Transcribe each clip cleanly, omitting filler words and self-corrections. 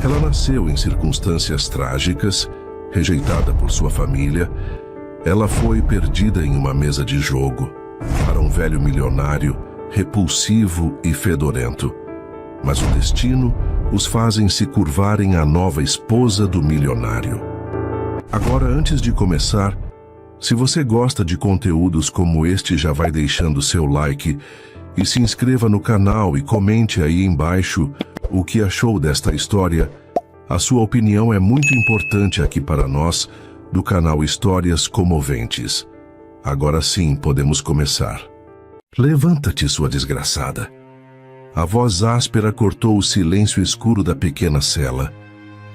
Ela nasceu em circunstâncias trágicas, rejeitada por sua família. Ela foi perdida em uma mesa de jogo para um velho milionário, repulsivo e fedorento. Mas o destino os fazem se curvarem à nova esposa do milionário. Agora, antes de começar, se você gosta de conteúdos como este, já vai deixando seu like e se inscreva no canal e comente aí embaixo o que achou desta história. A sua opinião é muito importante aqui para nós, do canal Histórias Comoventes. Agora sim, podemos começar. Levanta-te, sua desgraçada. A voz áspera cortou o silêncio escuro da pequena cela.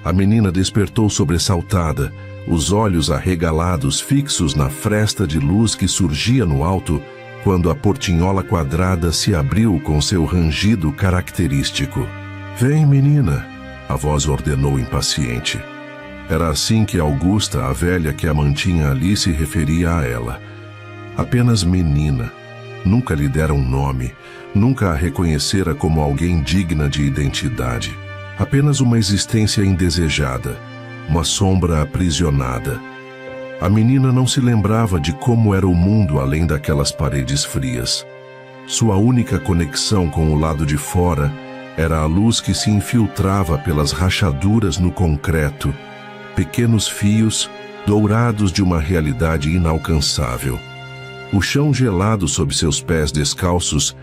A menina despertou sobressaltada, os olhos arregalados fixos na fresta de luz que surgia no alto, quando a portinhola quadrada se abriu com seu rangido característico. "Vem, menina", a voz ordenou impaciente. Era assim que Augusta, a velha que a mantinha ali, se referia a ela. Apenas menina. Nunca lhe dera um nome, nunca a reconhecera como alguém digna de identidade. Apenas uma existência indesejada, uma sombra aprisionada. A menina não se lembrava de como era o mundo além daquelas paredes frias. Sua única conexão com o lado de fora era a luz que se infiltrava pelas rachaduras no concreto, pequenos fios dourados de uma realidade inalcançável. O chão gelado sob seus pés descalços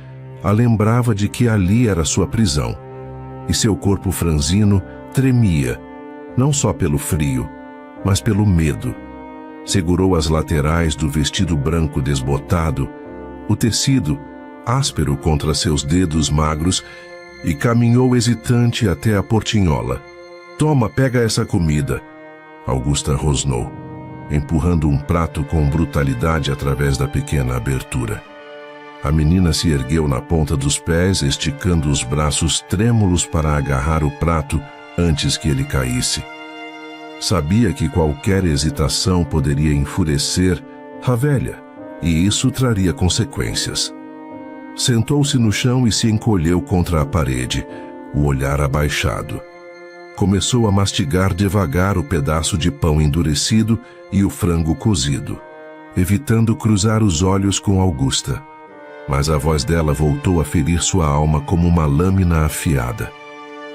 a lembrava de que ali era sua prisão, e seu corpo franzino tremia, não só pelo frio, mas pelo medo. Segurou as laterais do vestido branco desbotado, o tecido áspero contra seus dedos magros, e caminhou hesitante até a portinhola. "Toma, pega essa comida", Augusta rosnou, empurrando um prato com brutalidade através da pequena abertura. A menina se ergueu na ponta dos pés, esticando os braços trêmulos para agarrar o prato antes que ele caísse. Sabia que qualquer hesitação poderia enfurecer a velha, e isso traria consequências. Sentou-se no chão e se encolheu contra a parede, o olhar abaixado. Começou a mastigar devagar o pedaço de pão endurecido e o frango cozido, evitando cruzar os olhos com Augusta. Mas a voz dela voltou a ferir sua alma como uma lâmina afiada.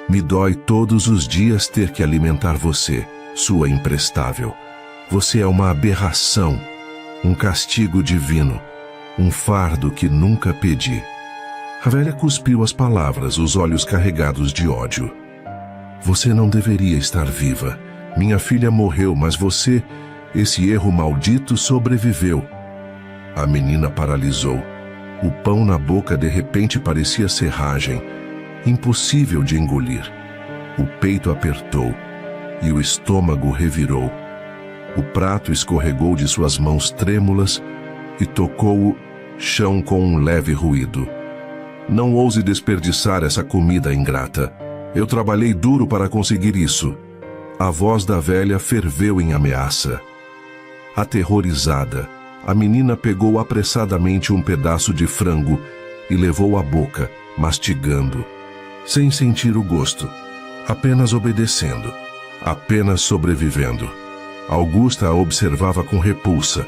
"Me dói todos os dias ter que alimentar você, sua imprestável. Você é uma aberração, um castigo divino, um fardo que nunca pedi." A velha cuspiu as palavras, os olhos carregados de ódio. "Você não deveria estar viva. Minha filha morreu, mas você, esse erro maldito, sobreviveu." A menina paralisou. O pão na boca de repente parecia serragem, impossível de engolir. O peito apertou e o estômago revirou. O prato escorregou de suas mãos trêmulas e tocou o chão com um leve ruído. "Não ouse desperdiçar essa comida ingrata. Eu trabalhei duro para conseguir isso." A voz da velha ferveu em ameaça. Aterrorizada, a menina pegou apressadamente um pedaço de frango e levou à boca, mastigando, sem sentir o gosto, apenas obedecendo, apenas sobrevivendo. Augusta a observava com repulsa,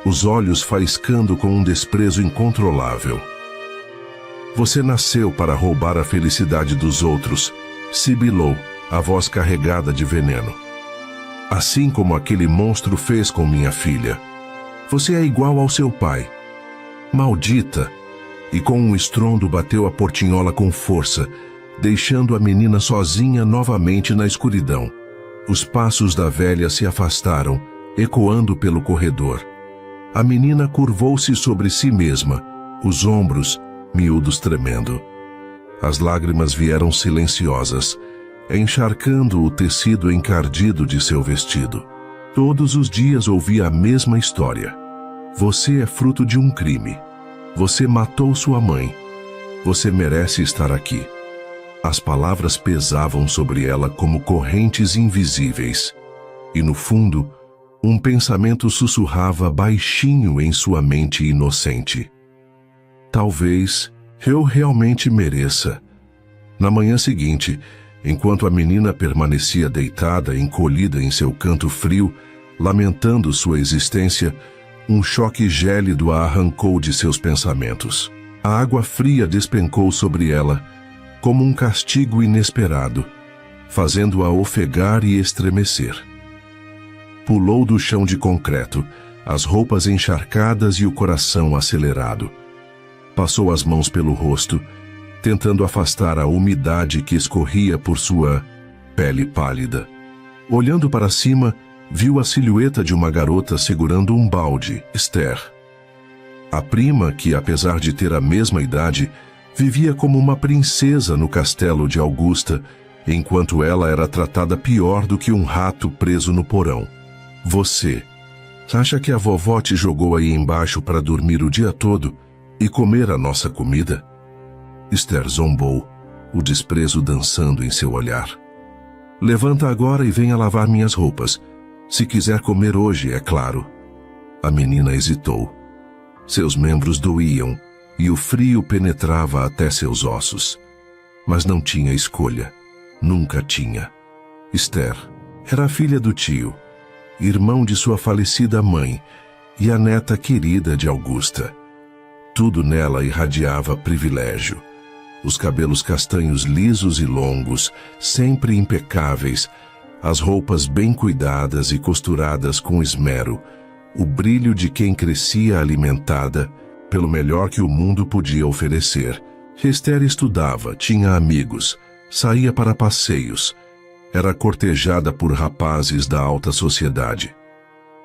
os olhos faiscando com um desprezo incontrolável. "Você nasceu para roubar a felicidade dos outros", sibilou, a voz carregada de veneno. "Assim como aquele monstro fez com minha filha. Você é igual ao seu pai. Maldita!" E com um estrondo bateu a portinhola com força, deixando a menina sozinha novamente na escuridão. Os passos da velha se afastaram, ecoando pelo corredor. A menina curvou-se sobre si mesma, os ombros miúdos tremendo. As lágrimas vieram silenciosas, encharcando o tecido encardido de seu vestido. Todos os dias ouvia a mesma história. "Você é fruto de um crime. Você matou sua mãe. Você merece estar aqui." As palavras pesavam sobre ela como correntes invisíveis, e no fundo, um pensamento sussurrava baixinho em sua mente inocente: "Talvez eu realmente mereça." Na manhã seguinte, Enquanto a menina permanecia deitada, encolhida em seu canto frio, lamentando sua existência, um choque gélido a arrancou de seus pensamentos. A água fria despencou sobre ela, como um castigo inesperado, fazendo-a ofegar e estremecer. Pulou do chão de concreto, as roupas encharcadas e o coração acelerado. Passou as mãos pelo rosto, tentando afastar a umidade que escorria por sua pele pálida. Olhando para cima, viu a silhueta de uma garota segurando um balde, Esther. A prima, que apesar de ter a mesma idade, vivia como uma princesa no castelo de Augusta, enquanto ela era tratada pior do que um rato preso no porão. Você acha que a vovó te jogou aí embaixo para dormir o dia todo e comer a nossa comida? Esther zombou, o desprezo dançando em seu olhar. Levanta agora e venha lavar minhas roupas. Se quiser comer hoje, é claro. A menina hesitou. Seus membros doíam e o frio penetrava até seus ossos. Mas não tinha escolha. Nunca tinha. Esther era a filha do tio, irmão de sua falecida mãe e a neta querida de Augusta. Tudo nela irradiava privilégio. Os cabelos castanhos lisos e longos, sempre impecáveis, as roupas bem cuidadas e costuradas com esmero, o brilho de quem crescia alimentada pelo melhor que o mundo podia oferecer. Esther estudava, tinha amigos, saía para passeios, era cortejada por rapazes da alta sociedade.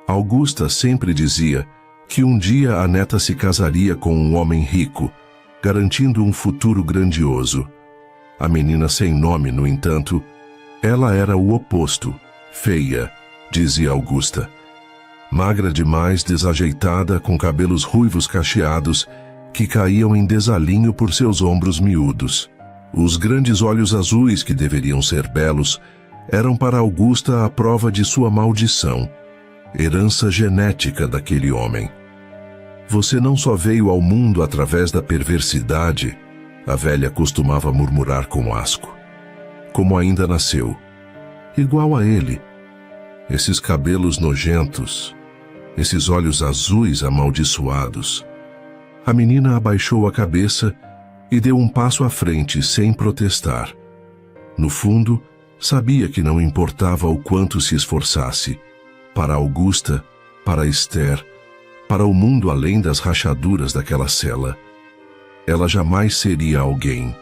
Augusta sempre dizia que um dia a neta se casaria com um homem rico, garantindo um futuro grandioso. A menina sem nome, no entanto, ela era o oposto, feia, dizia Augusta. Magra demais, desajeitada, com cabelos ruivos cacheados, que caíam em desalinho por seus ombros miúdos. Os grandes olhos azuis, que deveriam ser belos, eram para Augusta a prova de sua maldição, herança genética daquele homem. Você não só veio ao mundo através da perversidade, a velha costumava murmurar com asco, como ainda nasceu, igual a ele. Esses cabelos nojentos, esses olhos azuis amaldiçoados. A menina abaixou a cabeça e deu um passo à frente sem protestar. No fundo, sabia que não importava o quanto se esforçasse. Para Augusta, para Esther, para o mundo além das rachaduras daquela cela, ela jamais seria alguém.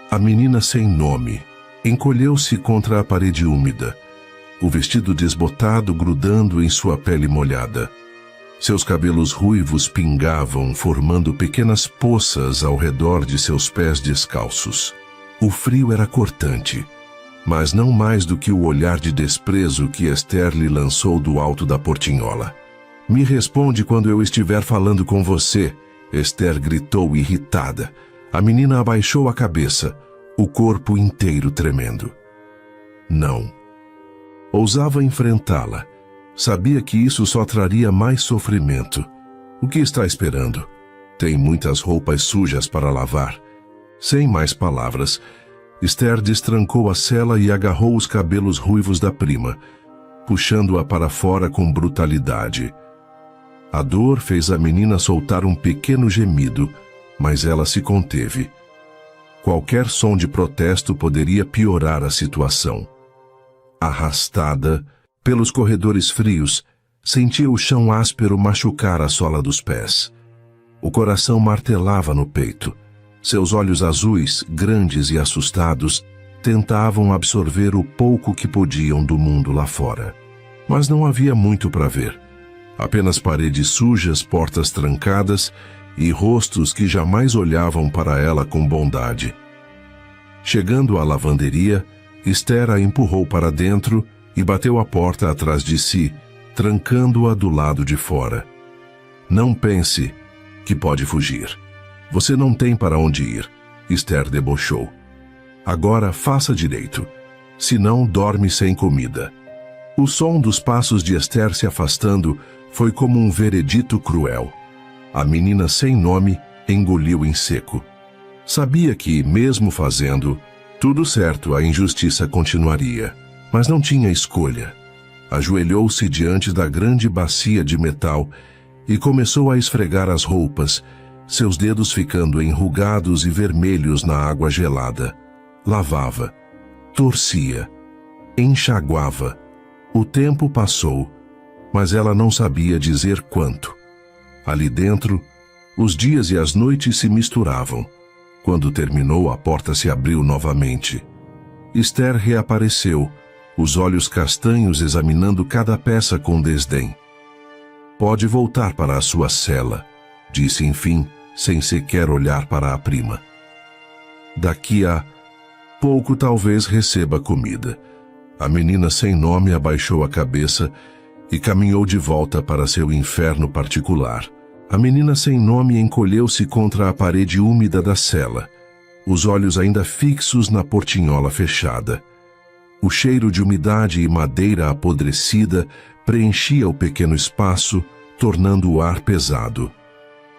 A menina sem nome encolheu-se contra a parede úmida, o vestido desbotado grudando em sua pele molhada. Seus cabelos ruivos pingavam, formando pequenas poças ao redor de seus pés descalços. O frio era cortante, mas não mais do que o olhar de desprezo que Esther lhe lançou do alto da portinhola. Me responde quando eu estiver falando com você, Esther gritou irritada. A menina abaixou a cabeça, o corpo inteiro tremendo. Não. Ousava enfrentá-la. Sabia que isso só traria mais sofrimento. O que está esperando? Tem muitas roupas sujas para lavar. Sem mais palavras, Esther destrancou a cela e agarrou os cabelos ruivos da prima, puxando-a para fora com brutalidade. A dor fez a menina soltar um pequeno gemido, mas ela se conteve. Qualquer som de protesto poderia piorar a situação. Arrastada pelos corredores frios, sentia o chão áspero machucar a sola dos pés. O coração martelava no peito. Seus olhos azuis, grandes e assustados, tentavam absorver o pouco que podiam do mundo lá fora. Mas não havia muito para ver. Apenas paredes sujas, portas trancadas e rostos que jamais olhavam para ela com bondade. Chegando à lavanderia, Esther a empurrou para dentro e bateu a porta atrás de si, trancando-a do lado de fora. Não pense que pode fugir. Você não tem para onde ir, Esther debochou. Agora faça direito, senão dorme sem comida. O som dos passos de Esther se afastando foi como um veredito cruel. A menina sem nome engoliu em seco. Sabia que, mesmo fazendo, Tudo certo, a injustiça continuaria, mas não tinha escolha. Ajoelhou-se diante da grande bacia de metal e começou a esfregar as roupas, seus dedos ficando enrugados e vermelhos na água gelada. Lavava, torcia, enxaguava. O tempo passou, mas ela não sabia dizer quanto. Ali dentro, os dias e as noites se misturavam. Quando terminou, a porta se abriu novamente. Esther reapareceu, os olhos castanhos examinando cada peça com desdém. Pode voltar para a sua cela, disse enfim, sem sequer olhar para a prima. Daqui a pouco talvez receba comida. A menina sem nome abaixou a cabeça e caminhou de volta para seu inferno particular. A menina sem nome encolheu-se contra a parede úmida da cela, os olhos ainda fixos na portinhola fechada. O cheiro de umidade e madeira apodrecida preenchia o pequeno espaço, tornando o ar pesado.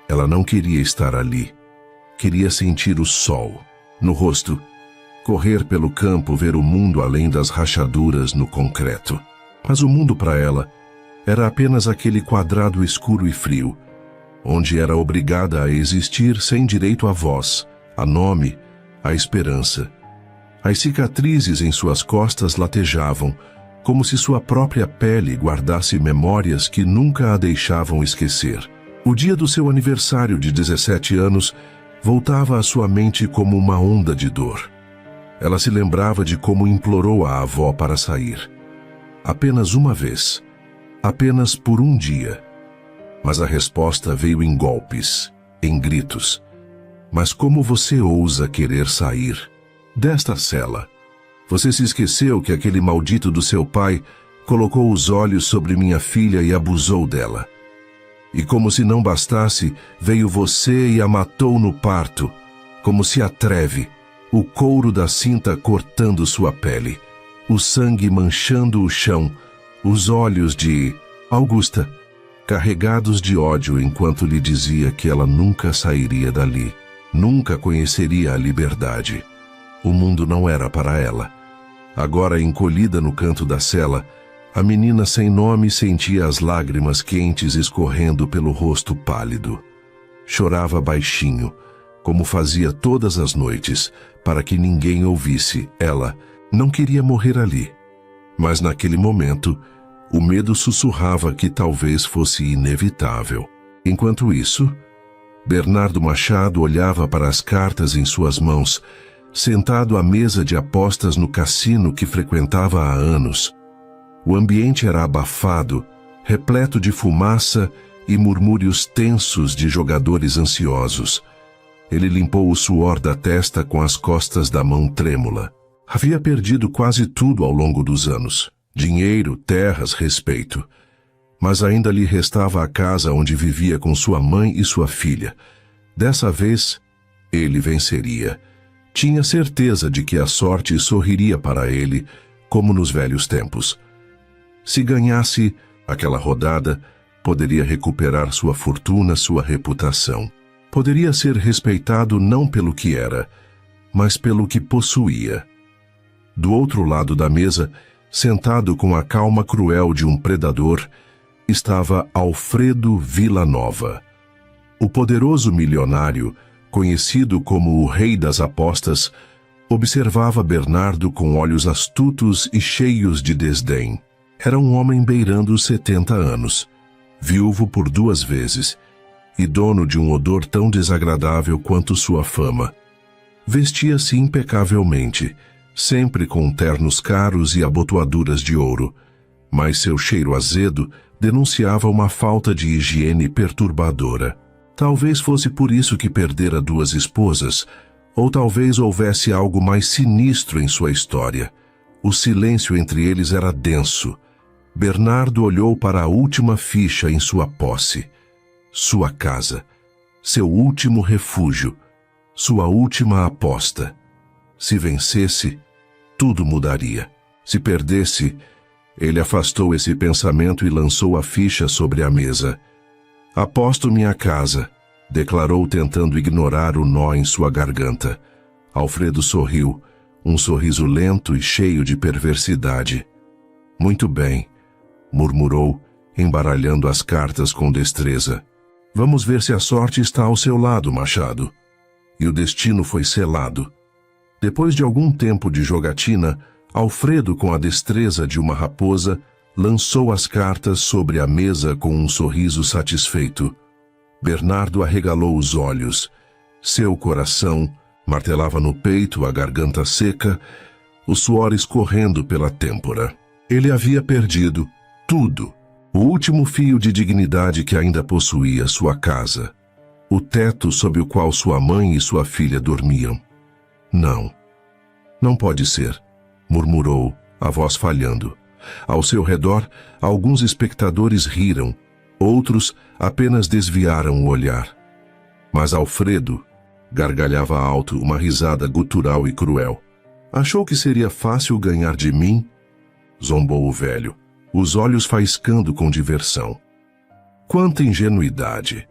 Ela não queria estar ali. Queria sentir o sol no rosto, correr pelo campo, ver o mundo além das rachaduras no concreto. Mas o mundo para ela era apenas aquele quadrado escuro e frio, onde era obrigada a existir sem direito à voz, a nome, a esperança. As cicatrizes em suas costas latejavam, como se sua própria pele guardasse memórias que nunca a deixavam esquecer. O dia do seu aniversário de 17 anos voltava à sua mente como uma onda de dor. Ela se lembrava de como implorou a avó para sair. Apenas uma vez. Apenas por um dia. Mas a resposta veio em golpes, em gritos. Mas como você ousa querer sair desta cela? Você se esqueceu que aquele maldito do seu pai colocou os olhos sobre minha filha e abusou dela. E como se não bastasse, veio você e a matou no parto, como se atreve, o couro da cinta cortando sua pele, o sangue manchando o chão, os olhos de Augusta, carregados de ódio enquanto lhe dizia que ela nunca sairia dali, nunca conheceria a liberdade. O mundo não era para ela. Agora, encolhida no canto da cela, a menina sem nome sentia as lágrimas quentes escorrendo pelo rosto pálido. Chorava baixinho, como fazia todas as noites, para que ninguém ouvisse. Ela não queria morrer ali. Mas naquele momento, o medo sussurrava que talvez fosse inevitável. Enquanto isso, Bernardo Machado olhava para as cartas em suas mãos, sentado à mesa de apostas no cassino que frequentava há anos. O ambiente era abafado, repleto de fumaça e murmúrios tensos de jogadores ansiosos. Ele limpou o suor da testa com as costas da mão trêmula. Havia perdido quase tudo ao longo dos anos. Dinheiro, terras, respeito. Mas ainda lhe restava a casa onde vivia com sua mãe e sua filha. Dessa vez, ele venceria. Tinha certeza de que a sorte sorriria para ele, como nos velhos tempos. Se ganhasse aquela rodada, poderia recuperar sua fortuna, sua reputação. Poderia ser respeitado não pelo que era, mas pelo que possuía. Do outro lado da mesa, sentado com a calma cruel de um predador, estava Alfredo Villanova. O poderoso milionário, conhecido como o rei das apostas, observava Bernardo com olhos astutos e cheios de desdém. Era um homem beirando os 70 anos, viúvo por 2 vezes, e dono de um odor tão desagradável quanto sua fama. Vestia-se impecavelmente, sempre com ternos caros e abotoaduras de ouro, mas seu cheiro azedo denunciava uma falta de higiene perturbadora. Talvez fosse por isso que perdera 2 esposas, ou talvez houvesse algo mais sinistro em sua história. O silêncio entre eles era denso. Bernardo olhou para a última ficha em sua posse. Sua casa, seu último refúgio, sua última aposta. Se vencesse, tudo mudaria. Se perdesse, ele afastou esse pensamento e lançou a ficha sobre a mesa. Aposto minha casa, declarou tentando ignorar o nó em sua garganta. Alfredo sorriu, um sorriso lento e cheio de perversidade. Muito bem, murmurou, embaralhando as cartas com destreza. Vamos ver se a sorte está ao seu lado, Machado. E o destino foi selado. Depois de algum tempo de jogatina, Alfredo, com a destreza de uma raposa, lançou as cartas sobre a mesa com um sorriso satisfeito. Bernardo arregalou os olhos. Seu coração martelava no peito, a garganta seca, o suor escorrendo pela têmpora. Ele havia perdido tudo. O último fio de dignidade que ainda possuía, sua casa. O teto sob o qual sua mãe e sua filha dormiam. Não. Não pode ser, murmurou, a voz falhando. Ao seu redor, alguns espectadores riram, outros apenas desviaram o olhar. Mas Alfredo gargalhava alto, uma risada gutural e cruel. Achou que seria fácil ganhar de mim? Zombou o velho, os olhos faiscando com diversão. Quanta ingenuidade!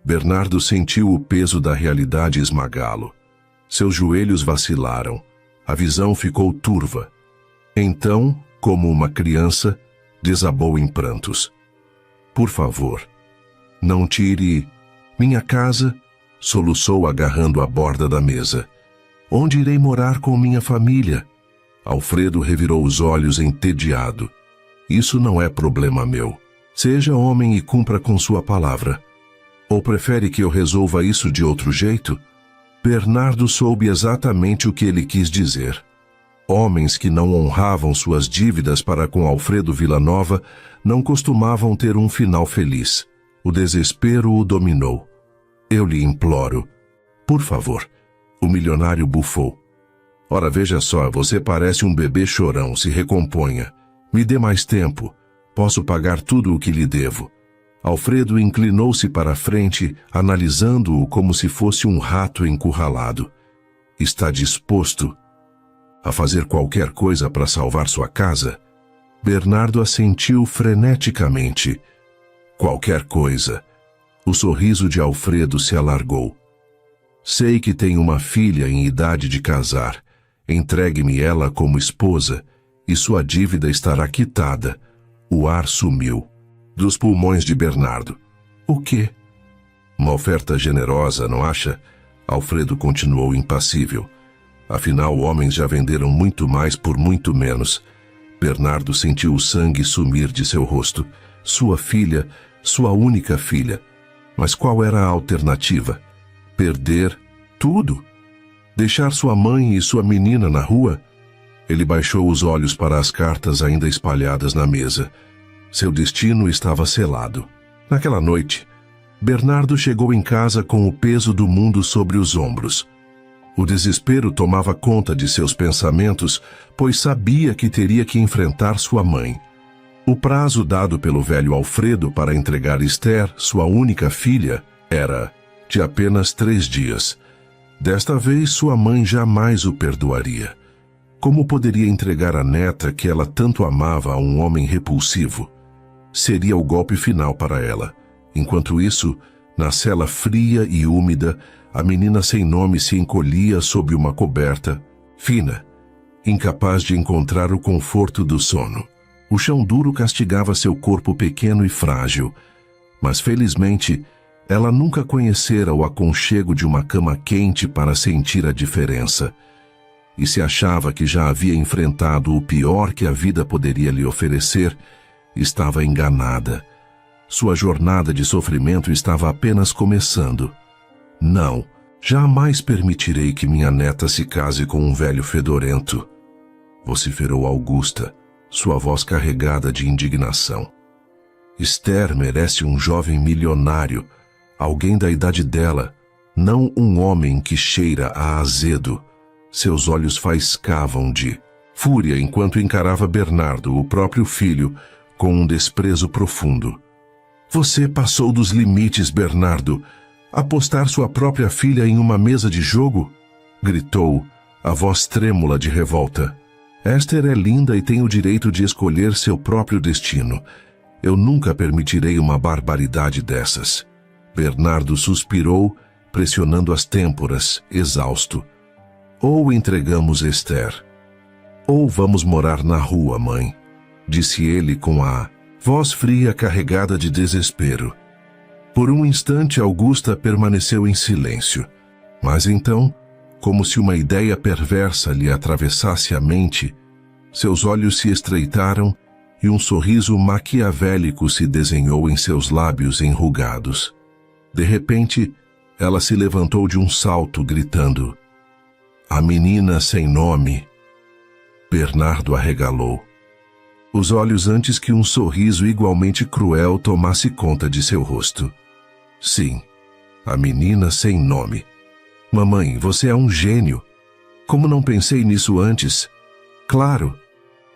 Bernardo sentiu o peso da realidade esmagá-lo. Seus joelhos vacilaram. A visão ficou turva. Então, como uma criança, desabou em prantos. Por favor, não tire minha casa, soluçou agarrando a borda da mesa. Onde irei morar com minha família? Alfredo revirou os olhos entediado. Isso não é problema meu. Seja homem e cumpra com sua palavra. Ou prefere que eu resolva isso de outro jeito? Bernardo soube exatamente o que ele quis dizer. Homens que não honravam suas dívidas para com Alfredo Villanova não costumavam ter um final feliz. O desespero o dominou. Eu lhe imploro. Por favor. O milionário bufou. Ora, veja só, você parece um bebê chorão, se recomponha. Me dê mais tempo. Posso pagar tudo o que lhe devo. Alfredo inclinou-se para a frente, analisando-o como se fosse um rato encurralado. Está disposto a fazer qualquer coisa para salvar sua casa? Bernardo assentiu freneticamente. Qualquer coisa. O sorriso de Alfredo se alargou. Sei que tem uma filha em idade de casar. Entregue-me ela como esposa, e sua dívida estará quitada. O ar sumiu dos pulmões de Bernardo. O quê? Uma oferta generosa, não acha? Alfredo continuou impassível. Afinal, homens já venderam muito mais por muito menos. Bernardo sentiu o sangue sumir de seu rosto. Sua filha, sua única filha. Mas qual era a alternativa? Perder tudo? Deixar sua mãe e sua menina na rua? Ele baixou os olhos para as cartas ainda espalhadas na mesa. Seu destino estava selado. Naquela noite, Bernardo chegou em casa com o peso do mundo sobre os ombros. O desespero tomava conta de seus pensamentos, pois sabia que teria que enfrentar sua mãe. O prazo dado pelo velho Alfredo para entregar Esther, sua única filha, era de apenas 3 dias. Desta vez, sua mãe jamais o perdoaria. Como poderia entregar a neta que ela tanto amava a um homem repulsivo? Seria o golpe final para ela. Enquanto isso, na cela fria e úmida, a menina sem nome se encolhia sob uma coberta fina, incapaz de encontrar o conforto do sono. O chão duro castigava seu corpo pequeno e frágil, mas felizmente ela nunca conhecera o aconchego de uma cama quente para sentir a diferença. E se achava que já havia enfrentado o pior que a vida poderia lhe oferecer, estava enganada. Sua jornada de sofrimento estava apenas começando. Não, jamais permitirei que minha neta se case com um velho fedorento, vociferou Augusta, sua voz carregada de indignação. Esther merece um jovem milionário, alguém da idade dela, não um homem que cheira a azedo. Seus olhos faiscavam de fúria enquanto encarava Bernardo, o próprio filho, com um desprezo profundo. Você passou dos limites, Bernardo. Apostar sua própria filha em uma mesa de jogo? Gritou, a voz trêmula de revolta. Esther é linda e tem o direito de escolher seu próprio destino. Eu nunca permitirei uma barbaridade dessas. Bernardo suspirou, pressionando as têmporas, exausto. Ou entregamos Esther, ou vamos morar na rua, mãe, disse ele com a voz fria carregada de desespero. Por um instante, Augusta permaneceu em silêncio, mas então, como se uma ideia perversa lhe atravessasse a mente, seus olhos se estreitaram e um sorriso maquiavélico se desenhou em seus lábios enrugados. De repente, ela se levantou de um salto, gritando: "A menina sem nome!" Bernardo arregalou os olhos antes que um sorriso igualmente cruel tomasse conta de seu rosto. Sim, a menina sem nome. Mamãe, você é um gênio. Como não pensei nisso antes? Claro.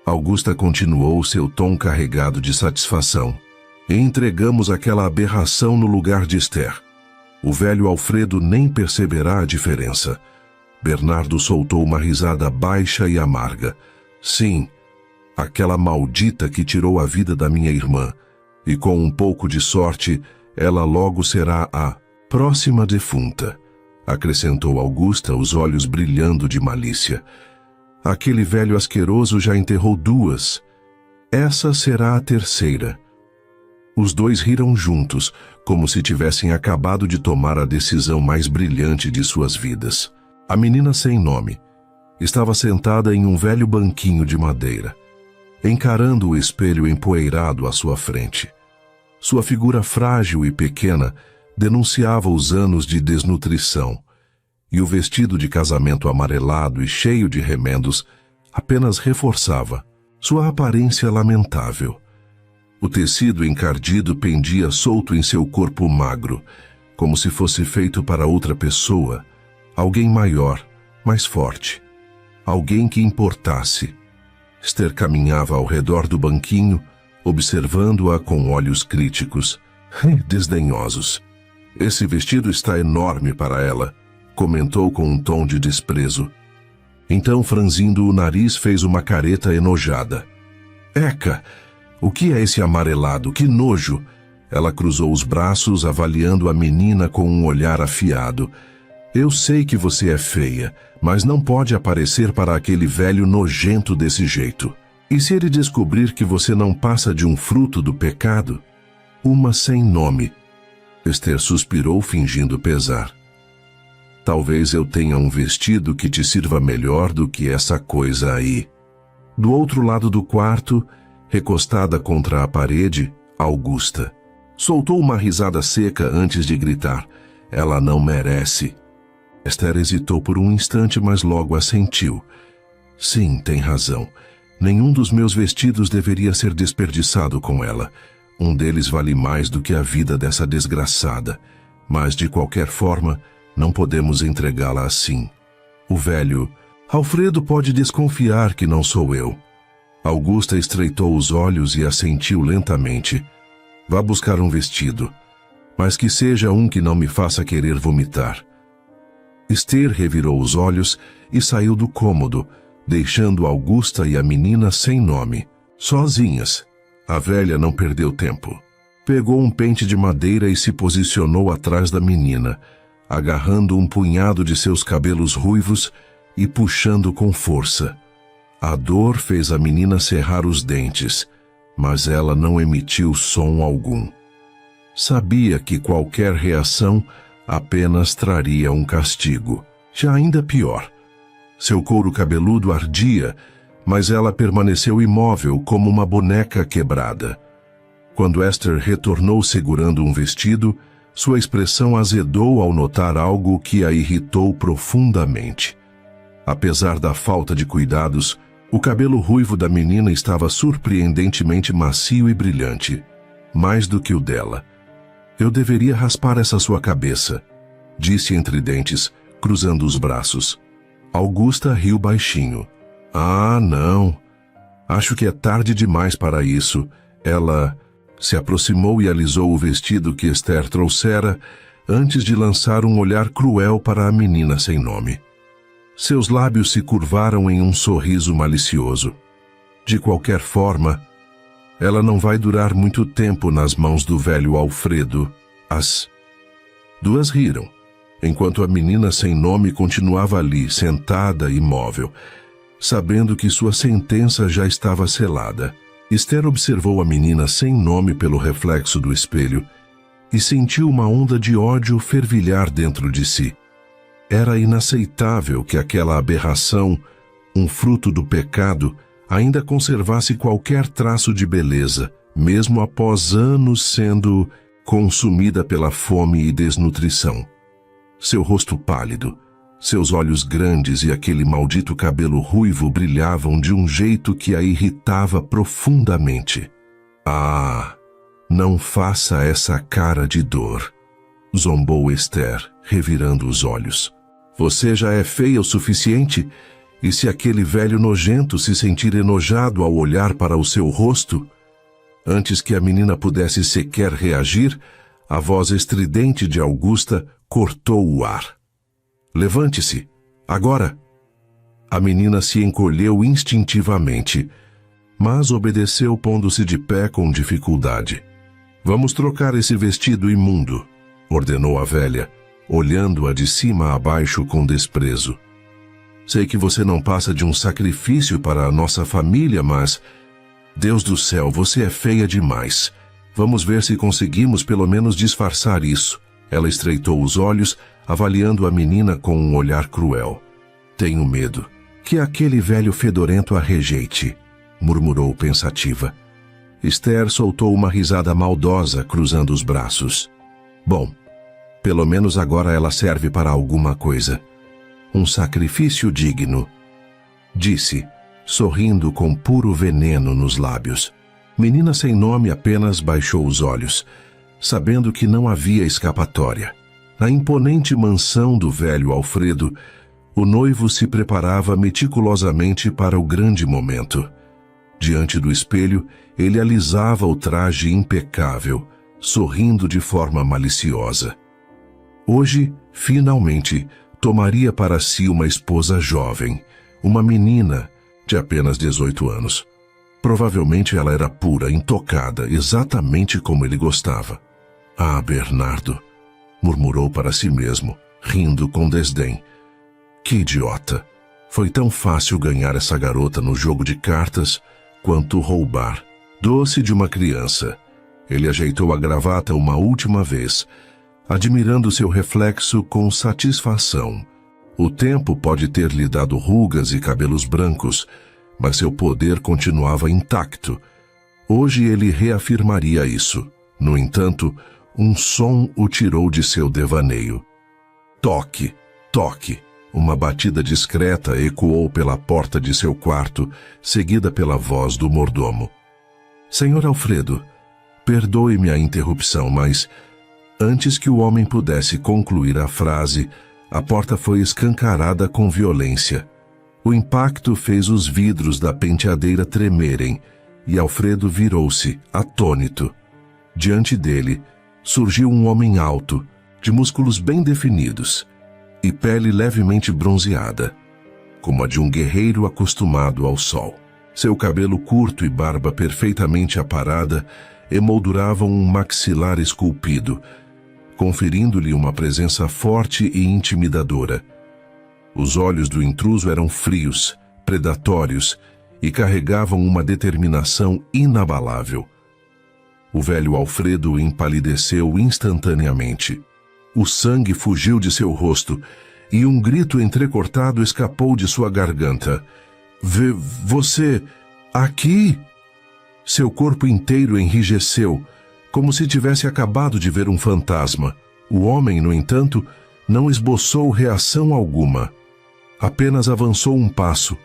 Augusta continuou, seu tom carregado de satisfação. E entregamos aquela aberração no lugar de Esther. O velho Alfredo nem perceberá a diferença. Bernardo soltou uma risada baixa e amarga. Sim, aquela maldita que tirou a vida da minha irmã. E com um pouco de sorte, ela logo será a próxima defunta, acrescentou Augusta, os olhos brilhando de malícia. Aquele velho asqueroso já enterrou 2. Essa será a 3ª. Os dois riram juntos, como se tivessem acabado de tomar a decisão mais brilhante de suas vidas. A menina sem nome estava sentada em um velho banquinho de madeira, encarando o espelho empoeirado à sua frente. Sua figura frágil e pequena denunciava os anos de desnutrição, e o vestido de casamento amarelado e cheio de remendos apenas reforçava sua aparência lamentável. O tecido encardido pendia solto em seu corpo magro, como se fosse feito para outra pessoa, alguém maior, mais forte, alguém que importasse. Esther caminhava ao redor do banquinho, observando-a com olhos críticos, desdenhosos. Esse vestido está enorme para ela, comentou com um tom de desprezo. Então, franzindo o nariz, fez uma careta enojada. Eca! O que é esse amarelado? Que nojo! Ela cruzou os braços, avaliando a menina com um olhar afiado. Eu sei que você é feia, mas não pode aparecer para aquele velho nojento desse jeito. E se ele descobrir que você não passa de um fruto do pecado? Uma sem nome. Esther suspirou, fingindo pesar. Talvez eu tenha um vestido que te sirva melhor do que essa coisa aí. Do outro lado do quarto, recostada contra a parede, Augusta soltou uma risada seca antes de gritar: "Ela não merece." Esther hesitou por um instante, mas logo assentiu. Sim, tem razão. Nenhum dos meus vestidos deveria ser desperdiçado com ela. Um deles vale mais do que a vida dessa desgraçada. Mas, de qualquer forma, não podemos entregá-la assim. O velho Alfredo pode desconfiar que não sou eu. Augusta estreitou os olhos e assentiu lentamente. Vá buscar um vestido, mas que seja um que não me faça querer vomitar. Esther revirou os olhos e saiu do cômodo, deixando Augusta e a menina sem nome, sozinhas. A velha não perdeu tempo. Pegou um pente de madeira e se posicionou atrás da menina, agarrando um punhado de seus cabelos ruivos e puxando com força. A dor fez a menina cerrar os dentes, mas ela não emitiu som algum. Sabia que qualquer reação apenas traria um castigo, já ainda pior. Seu couro cabeludo ardia, mas ela permaneceu imóvel como uma boneca quebrada. Quando Esther retornou segurando um vestido, sua expressão azedou ao notar algo que a irritou profundamente. Apesar da falta de cuidados, o cabelo ruivo da menina estava surpreendentemente macio e brilhante, mais do que o dela. Eu deveria raspar essa sua cabeça, disse entre dentes, cruzando os braços. Augusta riu baixinho. Ah, não. Acho que é tarde demais para isso. Ela se aproximou e alisou o vestido que Esther trouxera antes de lançar um olhar cruel para a menina sem nome. Seus lábios se curvaram em um sorriso malicioso. De qualquer forma, ela não vai durar muito tempo nas mãos do velho Alfredo. As duas riram, enquanto a menina sem nome continuava ali, sentada e imóvel, sabendo que sua sentença já estava selada. Esther observou a menina sem nome pelo reflexo do espelho e sentiu uma onda de ódio fervilhar dentro de si. Era inaceitável que aquela aberração, um fruto do pecado, ainda conservasse qualquer traço de beleza, mesmo após anos sendo consumida pela fome e desnutrição. Seu rosto pálido, seus olhos grandes e aquele maldito cabelo ruivo brilhavam de um jeito que a irritava profundamente. Ah, não faça essa cara de dor, zombou Esther, revirando os olhos. Você já é feia o suficiente? E se aquele velho nojento se sentir enojado ao olhar para o seu rosto? Antes que a menina pudesse sequer reagir, a voz estridente de Augusta cortou o ar. Levante-se, agora! A menina se encolheu instintivamente, mas obedeceu pondo-se de pé com dificuldade. Vamos trocar esse vestido imundo, ordenou a velha, olhando-a de cima a baixo com desprezo. Sei que você não passa de um sacrifício para a nossa família, mas... Deus do céu, você é feia demais. Vamos ver se conseguimos pelo menos disfarçar isso. Ela estreitou os olhos, avaliando a menina com um olhar cruel. Tenho medo que aquele velho fedorento a rejeite, murmurou pensativa. Esther soltou uma risada maldosa, cruzando os braços. Bom, pelo menos agora ela serve para alguma coisa. Um sacrifício digno, disse, sorrindo com puro veneno nos lábios. Menina sem nome apenas baixou os olhos, sabendo que não havia escapatória. Na imponente mansão do velho Alfredo, o noivo se preparava meticulosamente para o grande momento. Diante do espelho, ele alisava o traje impecável, sorrindo de forma maliciosa. Hoje, finalmente, tomaria para si uma esposa jovem, uma menina de apenas 18 anos. Provavelmente ela era pura, intocada, exatamente como ele gostava. Ah, Bernardo, murmurou para si mesmo, rindo com desdém. Que idiota! Foi tão fácil ganhar essa garota no jogo de cartas quanto roubar. Doce de uma criança. Ele ajeitou a gravata uma última vez, admirando seu reflexo com satisfação. O tempo pode ter lhe dado rugas e cabelos brancos, mas seu poder continuava intacto. Hoje ele reafirmaria isso. No entanto, um som o tirou de seu devaneio. Toque, toque. Uma batida discreta ecoou pela porta de seu quarto, seguida pela voz do mordomo. Senhor Alfredo, perdoe-me a interrupção, mas... Antes que o homem pudesse concluir a frase, a porta foi escancarada com violência. O impacto fez os vidros da penteadeira tremerem e Alfredo virou-se, atônito. Diante dele, surgiu um homem alto, de músculos bem definidos e pele levemente bronzeada, como a de um guerreiro acostumado ao sol. Seu cabelo curto e barba perfeitamente aparada emolduravam um maxilar esculpido, conferindo-lhe uma presença forte e intimidadora. Os olhos do intruso eram frios, predatórios e carregavam uma determinação inabalável. O velho Alfredo empalideceu instantaneamente. O sangue fugiu de seu rosto e um grito entrecortado escapou de sua garganta. Você... aqui? Seu corpo inteiro enrijeceu, como se tivesse acabado de ver um fantasma. O homem, no entanto, não esboçou reação alguma. Apenas avançou um passo,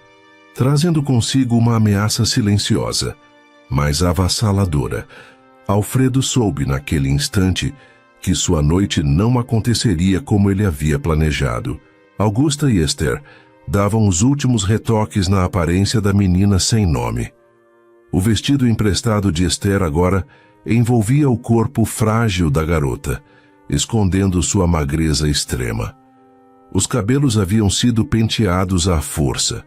trazendo consigo uma ameaça silenciosa, mas avassaladora. Alfredo soube naquele instante que sua noite não aconteceria como ele havia planejado. Augusta e Esther davam os últimos retoques na aparência da menina sem nome. O vestido emprestado de Esther agora envolvia o corpo frágil da garota, escondendo sua magreza extrema. Os cabelos haviam sido penteados à força,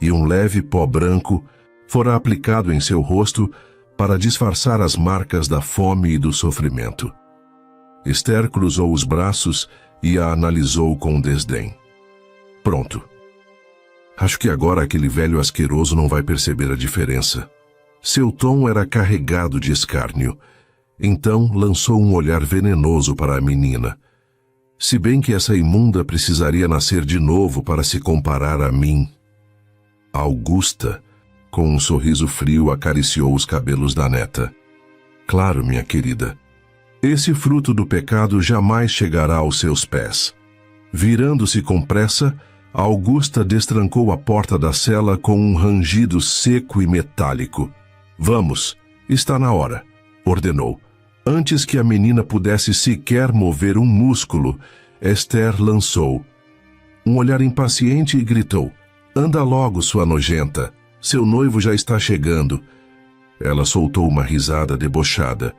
e um leve pó branco fora aplicado em seu rosto para disfarçar as marcas da fome e do sofrimento. Esther cruzou os braços e a analisou com desdém. Pronto. Acho que agora aquele velho asqueroso não vai perceber a diferença. Seu tom era carregado de escárnio. Então lançou um olhar venenoso para a menina. Se bem que essa imunda precisaria nascer de novo para se comparar a mim. Augusta, com um sorriso frio, acariciou os cabelos da neta. Claro, minha querida. Esse fruto do pecado jamais chegará aos seus pés. Virando-se com pressa, Augusta destrancou a porta da cela com um rangido seco e metálico. Vamos, está na hora, ordenou. Antes que a menina pudesse sequer mover um músculo, Esther lançou um olhar impaciente e gritou: Anda logo, sua nojenta. Seu noivo já está chegando. Ela soltou uma risada debochada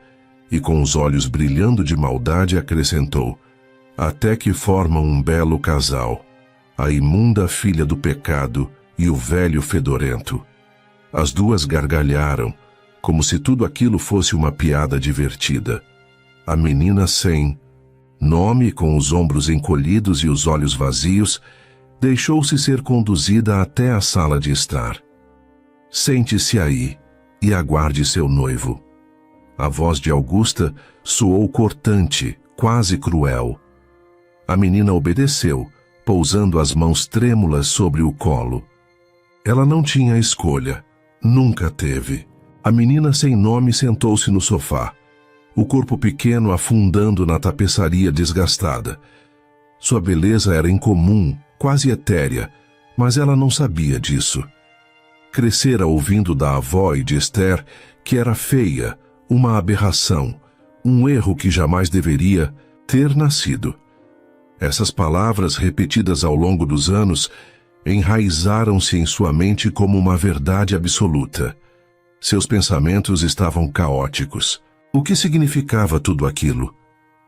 e, com os olhos brilhando de maldade, acrescentou: Até que formam um belo casal, a imunda filha do pecado e o velho fedorento. As duas gargalharam, como se tudo aquilo fosse uma piada divertida. A menina sem nome, com os ombros encolhidos e os olhos vazios, deixou-se ser conduzida até a sala de estar. Sente-se aí e aguarde seu noivo. A voz de Augusta soou cortante, quase cruel. A menina obedeceu, pousando as mãos trêmulas sobre o colo. Ela não tinha escolha, nunca teve. A menina sem nome sentou-se no sofá, o corpo pequeno afundando na tapeçaria desgastada. Sua beleza era incomum, quase etérea, mas ela não sabia disso. Crescera ouvindo da avó e de Esther que era feia, uma aberração, um erro que jamais deveria ter nascido. Essas palavras, repetidas ao longo dos anos, enraizaram-se em sua mente como uma verdade absoluta. Seus pensamentos estavam caóticos. O que significava tudo aquilo?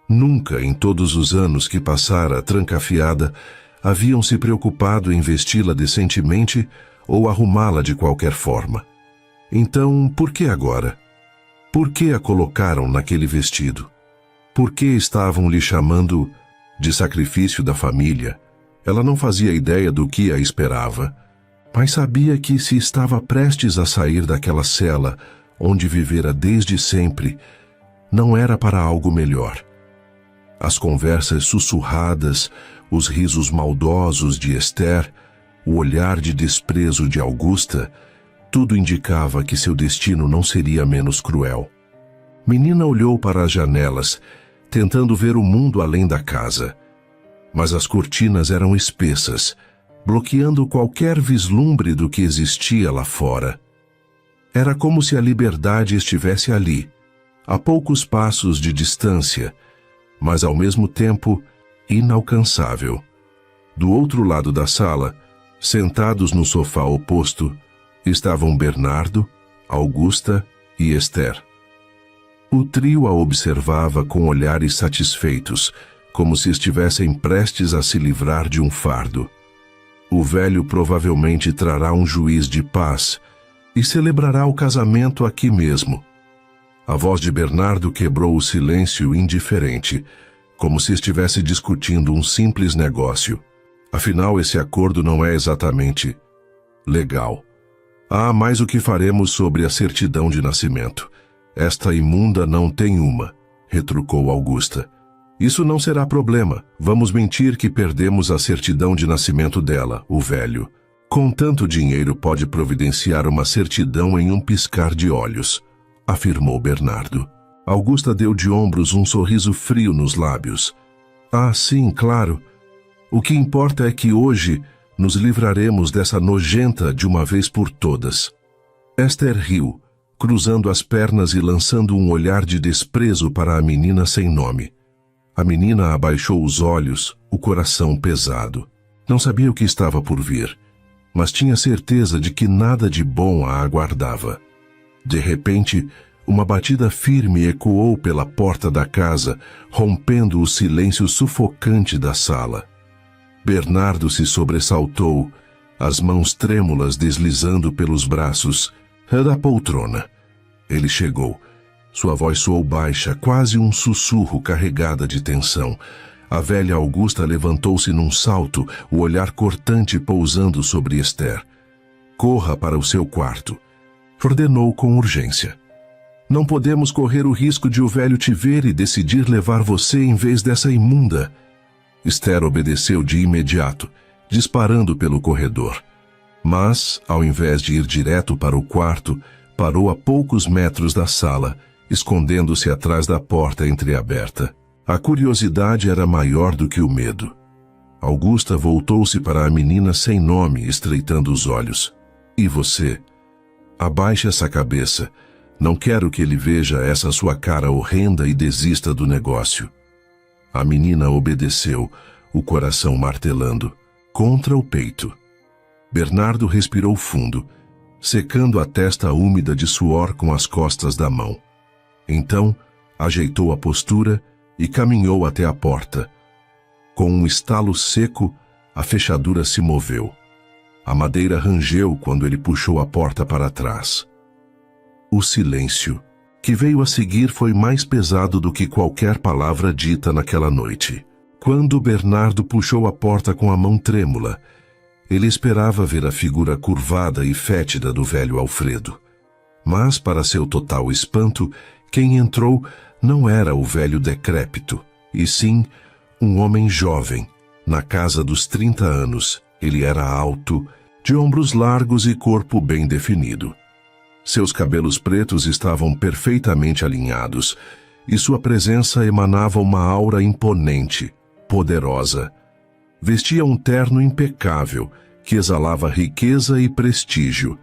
Nunca, em todos os anos que passara trancafiada, haviam se preocupado em vesti-la decentemente ou arrumá-la de qualquer forma. Então, por que agora? Por que a colocaram naquele vestido? Por que estavam lhe chamando de sacrifício da família? Ela não fazia ideia do que a esperava, mas sabia que se estava prestes a sair daquela cela onde vivera desde sempre, não era para algo melhor. As conversas sussurradas, os risos maldosos de Esther, o olhar de desprezo de Augusta, tudo indicava que seu destino não seria menos cruel. Menina olhou para as janelas, tentando ver o mundo além da casa. Mas as cortinas eram espessas, bloqueando qualquer vislumbre do que existia lá fora. Era como se a liberdade estivesse ali, a poucos passos de distância, mas ao mesmo tempo inalcançável. Do outro lado da sala, sentados no sofá oposto, estavam Bernardo, Augusta e Esther. O trio a observava com olhares satisfeitos, como se estivessem prestes a se livrar de um fardo. O velho provavelmente trará um juiz de paz e celebrará o casamento aqui mesmo. A voz de Bernardo quebrou o silêncio indiferente, como se estivesse discutindo um simples negócio. Afinal, esse acordo não é exatamente legal. Há mais o que faremos sobre a certidão de nascimento. Esta imunda não tem uma, retrucou Augusta. Isso não será problema. Vamos mentir que perdemos a certidão de nascimento dela, o velho. Com tanto dinheiro pode providenciar uma certidão em um piscar de olhos, afirmou Bernardo. Augusta deu de ombros, um sorriso frio nos lábios. Ah, sim, claro. O que importa é que hoje nos livraremos dessa nojenta de uma vez por todas. Esther riu, cruzando as pernas e lançando um olhar de desprezo para a menina sem nome. A menina abaixou os olhos, o coração pesado. Não sabia o que estava por vir, mas tinha certeza de que nada de bom a aguardava. De repente, uma batida firme ecoou pela porta da casa, rompendo o silêncio sufocante da sala. Bernardo se sobressaltou, as mãos trêmulas deslizando pelos braços da poltrona. Ele chegou. Sua voz soou baixa, quase um sussurro carregada de tensão. a velha Augusta levantou-se num salto, o olhar cortante pousando sobre Esther. Corra para o seu quarto, ordenou com urgência. Não podemos correr o risco de o velho te ver e decidir levar você em vez dessa imunda. Esther obedeceu de imediato, disparando pelo corredor. Mas, ao invés de ir direto para o quarto, parou a poucos metros da sala, escondendo-se atrás da porta entreaberta. A curiosidade era maior do que o medo. Augusta voltou-se para a menina sem nome, estreitando os olhos. E você? Abaixe essa cabeça. Não quero que ele veja essa sua cara horrenda e desista do negócio. A menina obedeceu, o coração martelando, contra o peito. Bernardo respirou fundo, secando a testa úmida de suor com as costas da mão. Então, ajeitou a postura e caminhou até a porta. Com um estalo seco, a fechadura se moveu. A madeira rangeu quando ele puxou a porta para trás. O silêncio que veio a seguir foi mais pesado do que qualquer palavra dita naquela noite. Quando Bernardo puxou a porta com a mão trêmula, ele esperava ver a figura curvada e fétida do velho Alfredo. Mas, para seu total espanto, quem entrou não era o velho decrépito, e sim um homem jovem, na casa dos 30 anos. Ele era alto, de ombros largos e corpo bem definido. Seus cabelos pretos estavam perfeitamente alinhados, e sua presença emanava uma aura imponente, poderosa. Vestia um terno impecável, que exalava riqueza e prestígio.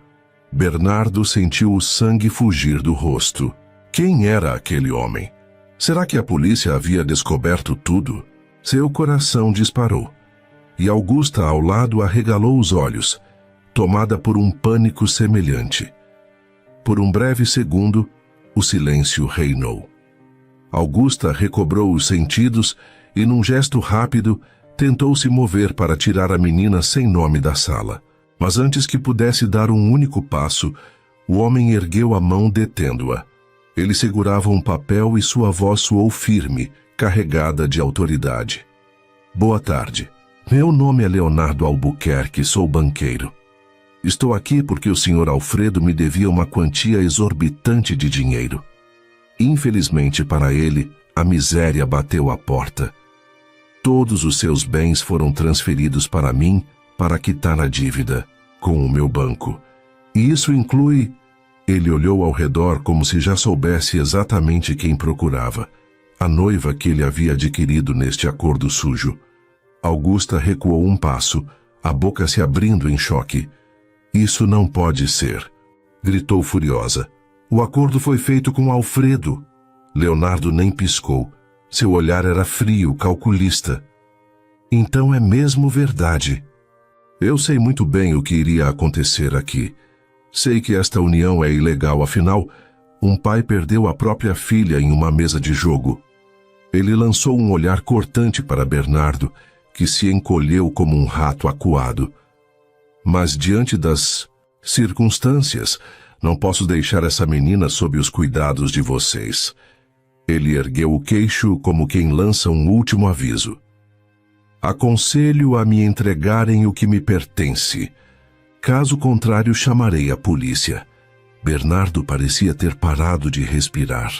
Bernardo sentiu o sangue fugir do rosto. Quem era aquele homem? Será que a polícia havia descoberto tudo? Seu coração disparou. E Augusta, ao lado, arregalou os olhos, tomada por um pânico semelhante. Por um breve segundo, o silêncio reinou. Augusta recobrou os sentidos e, num gesto rápido, tentou se mover para tirar a menina sem nome da sala. Mas antes que pudesse dar um único passo, o homem ergueu a mão detendo-a. Ele segurava um papel e sua voz soou firme, carregada de autoridade. Boa tarde. Meu nome é Leonardo Albuquerque, sou banqueiro. Estou aqui porque o Sr. Alfredo me devia uma quantia exorbitante de dinheiro. Infelizmente para ele, a miséria bateu à porta. Todos os seus bens foram transferidos para mim para quitar a dívida com o meu banco. E isso inclui... Ele olhou ao redor como se já soubesse exatamente quem procurava. A noiva que ele havia adquirido neste acordo sujo. Augusta recuou um passo, a boca se abrindo em choque. Isso não pode ser, gritou furiosa. O acordo foi feito com Alfredo. Leonardo nem piscou. Seu olhar era frio, calculista. Então é mesmo verdade. Eu sei muito bem o que iria acontecer aqui. Sei que esta união é ilegal, afinal, um pai perdeu a própria filha em uma mesa de jogo. Ele lançou um olhar cortante para Bernardo, que se encolheu como um rato acuado. Mas diante das circunstâncias, não posso deixar essa menina sob os cuidados de vocês. Ele ergueu o queixo como quem lança um último aviso. Aconselho a me entregarem o que me pertence. Caso contrário, chamarei a polícia. Bernardo parecia ter parado de respirar.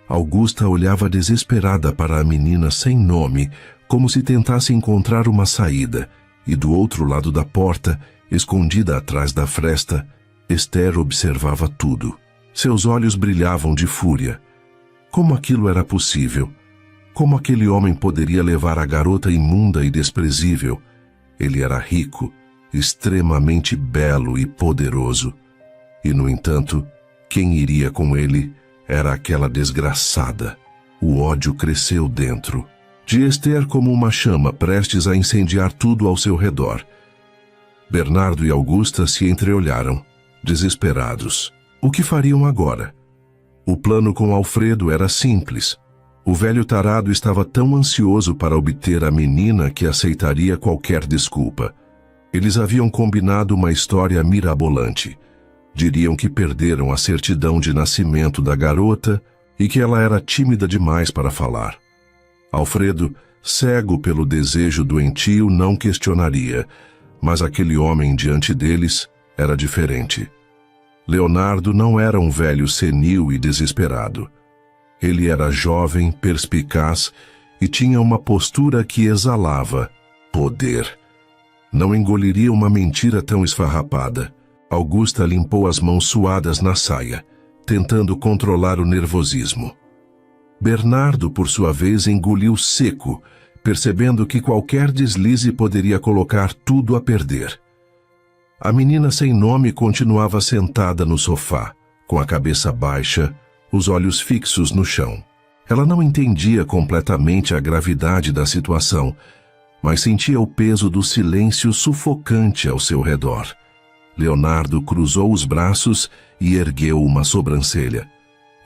Augusta olhava desesperada para a menina sem nome, como se tentasse encontrar uma saída, e do outro lado da porta, escondida atrás da fresta, Esther observava tudo. Seus olhos brilhavam de fúria. Como aquilo era possível? Como aquele homem poderia levar a garota imunda e desprezível? Ele era rico, extremamente belo e poderoso. E, no entanto, quem iria com ele era aquela desgraçada. O ódio cresceu dentro de Esther como uma chama prestes a incendiar tudo ao seu redor. Bernardo e Augusta se entreolharam, desesperados. O que fariam agora? O plano com Alfredo era simples. O velho tarado estava tão ansioso para obter a menina que aceitaria qualquer desculpa. Eles haviam combinado uma história mirabolante. Diriam que perderam a certidão de nascimento da garota e que ela era tímida demais para falar. Alfredo cego pelo desejo doentio, não questionaria, mas aquele homem diante deles era diferente. Leonardo não era um velho senil e desesperado. Ele era jovem, perspicaz e tinha uma postura que exalava poder. Não engoliria uma mentira tão esfarrapada. Augusta limpou as mãos suadas na saia, tentando controlar o nervosismo. Bernardo, por sua vez, engoliu seco, percebendo que qualquer deslize poderia colocar tudo a perder. A menina sem nome continuava sentada no sofá, com a cabeça baixa, os olhos fixos no chão. Ela não entendia completamente a gravidade da situação, mas sentia o peso do silêncio sufocante ao seu redor. Leonardo cruzou os braços e ergueu uma sobrancelha.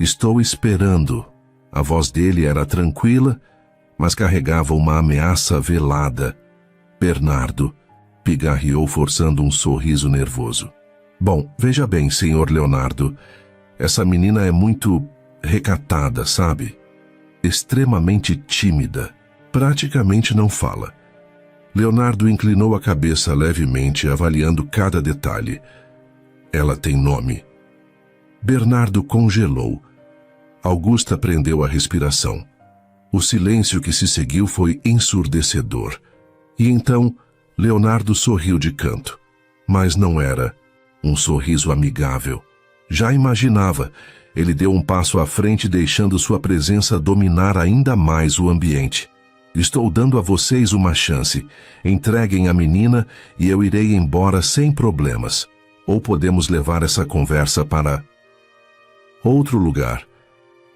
"Estou esperando." A voz dele era tranquila, mas carregava uma ameaça velada. Bernardo pigarreou, forçando um sorriso nervoso. "Bom, veja bem, senhor Leonardo, essa menina é muito recatada, sabe? Extremamente tímida. Praticamente não fala." Leonardo inclinou a cabeça levemente, avaliando cada detalhe. "Ela tem nome." Bernardo congelou. Augusta prendeu a respiração. O silêncio que se seguiu foi ensurdecedor. E então, Leonardo sorriu de canto. Mas não era um sorriso amigável. Já imaginava. Ele deu um passo à frente, deixando sua presença dominar ainda mais o ambiente. "Estou dando a vocês uma chance. Entreguem a menina e eu irei embora sem problemas. Ou podemos levar essa conversa para outro lugar.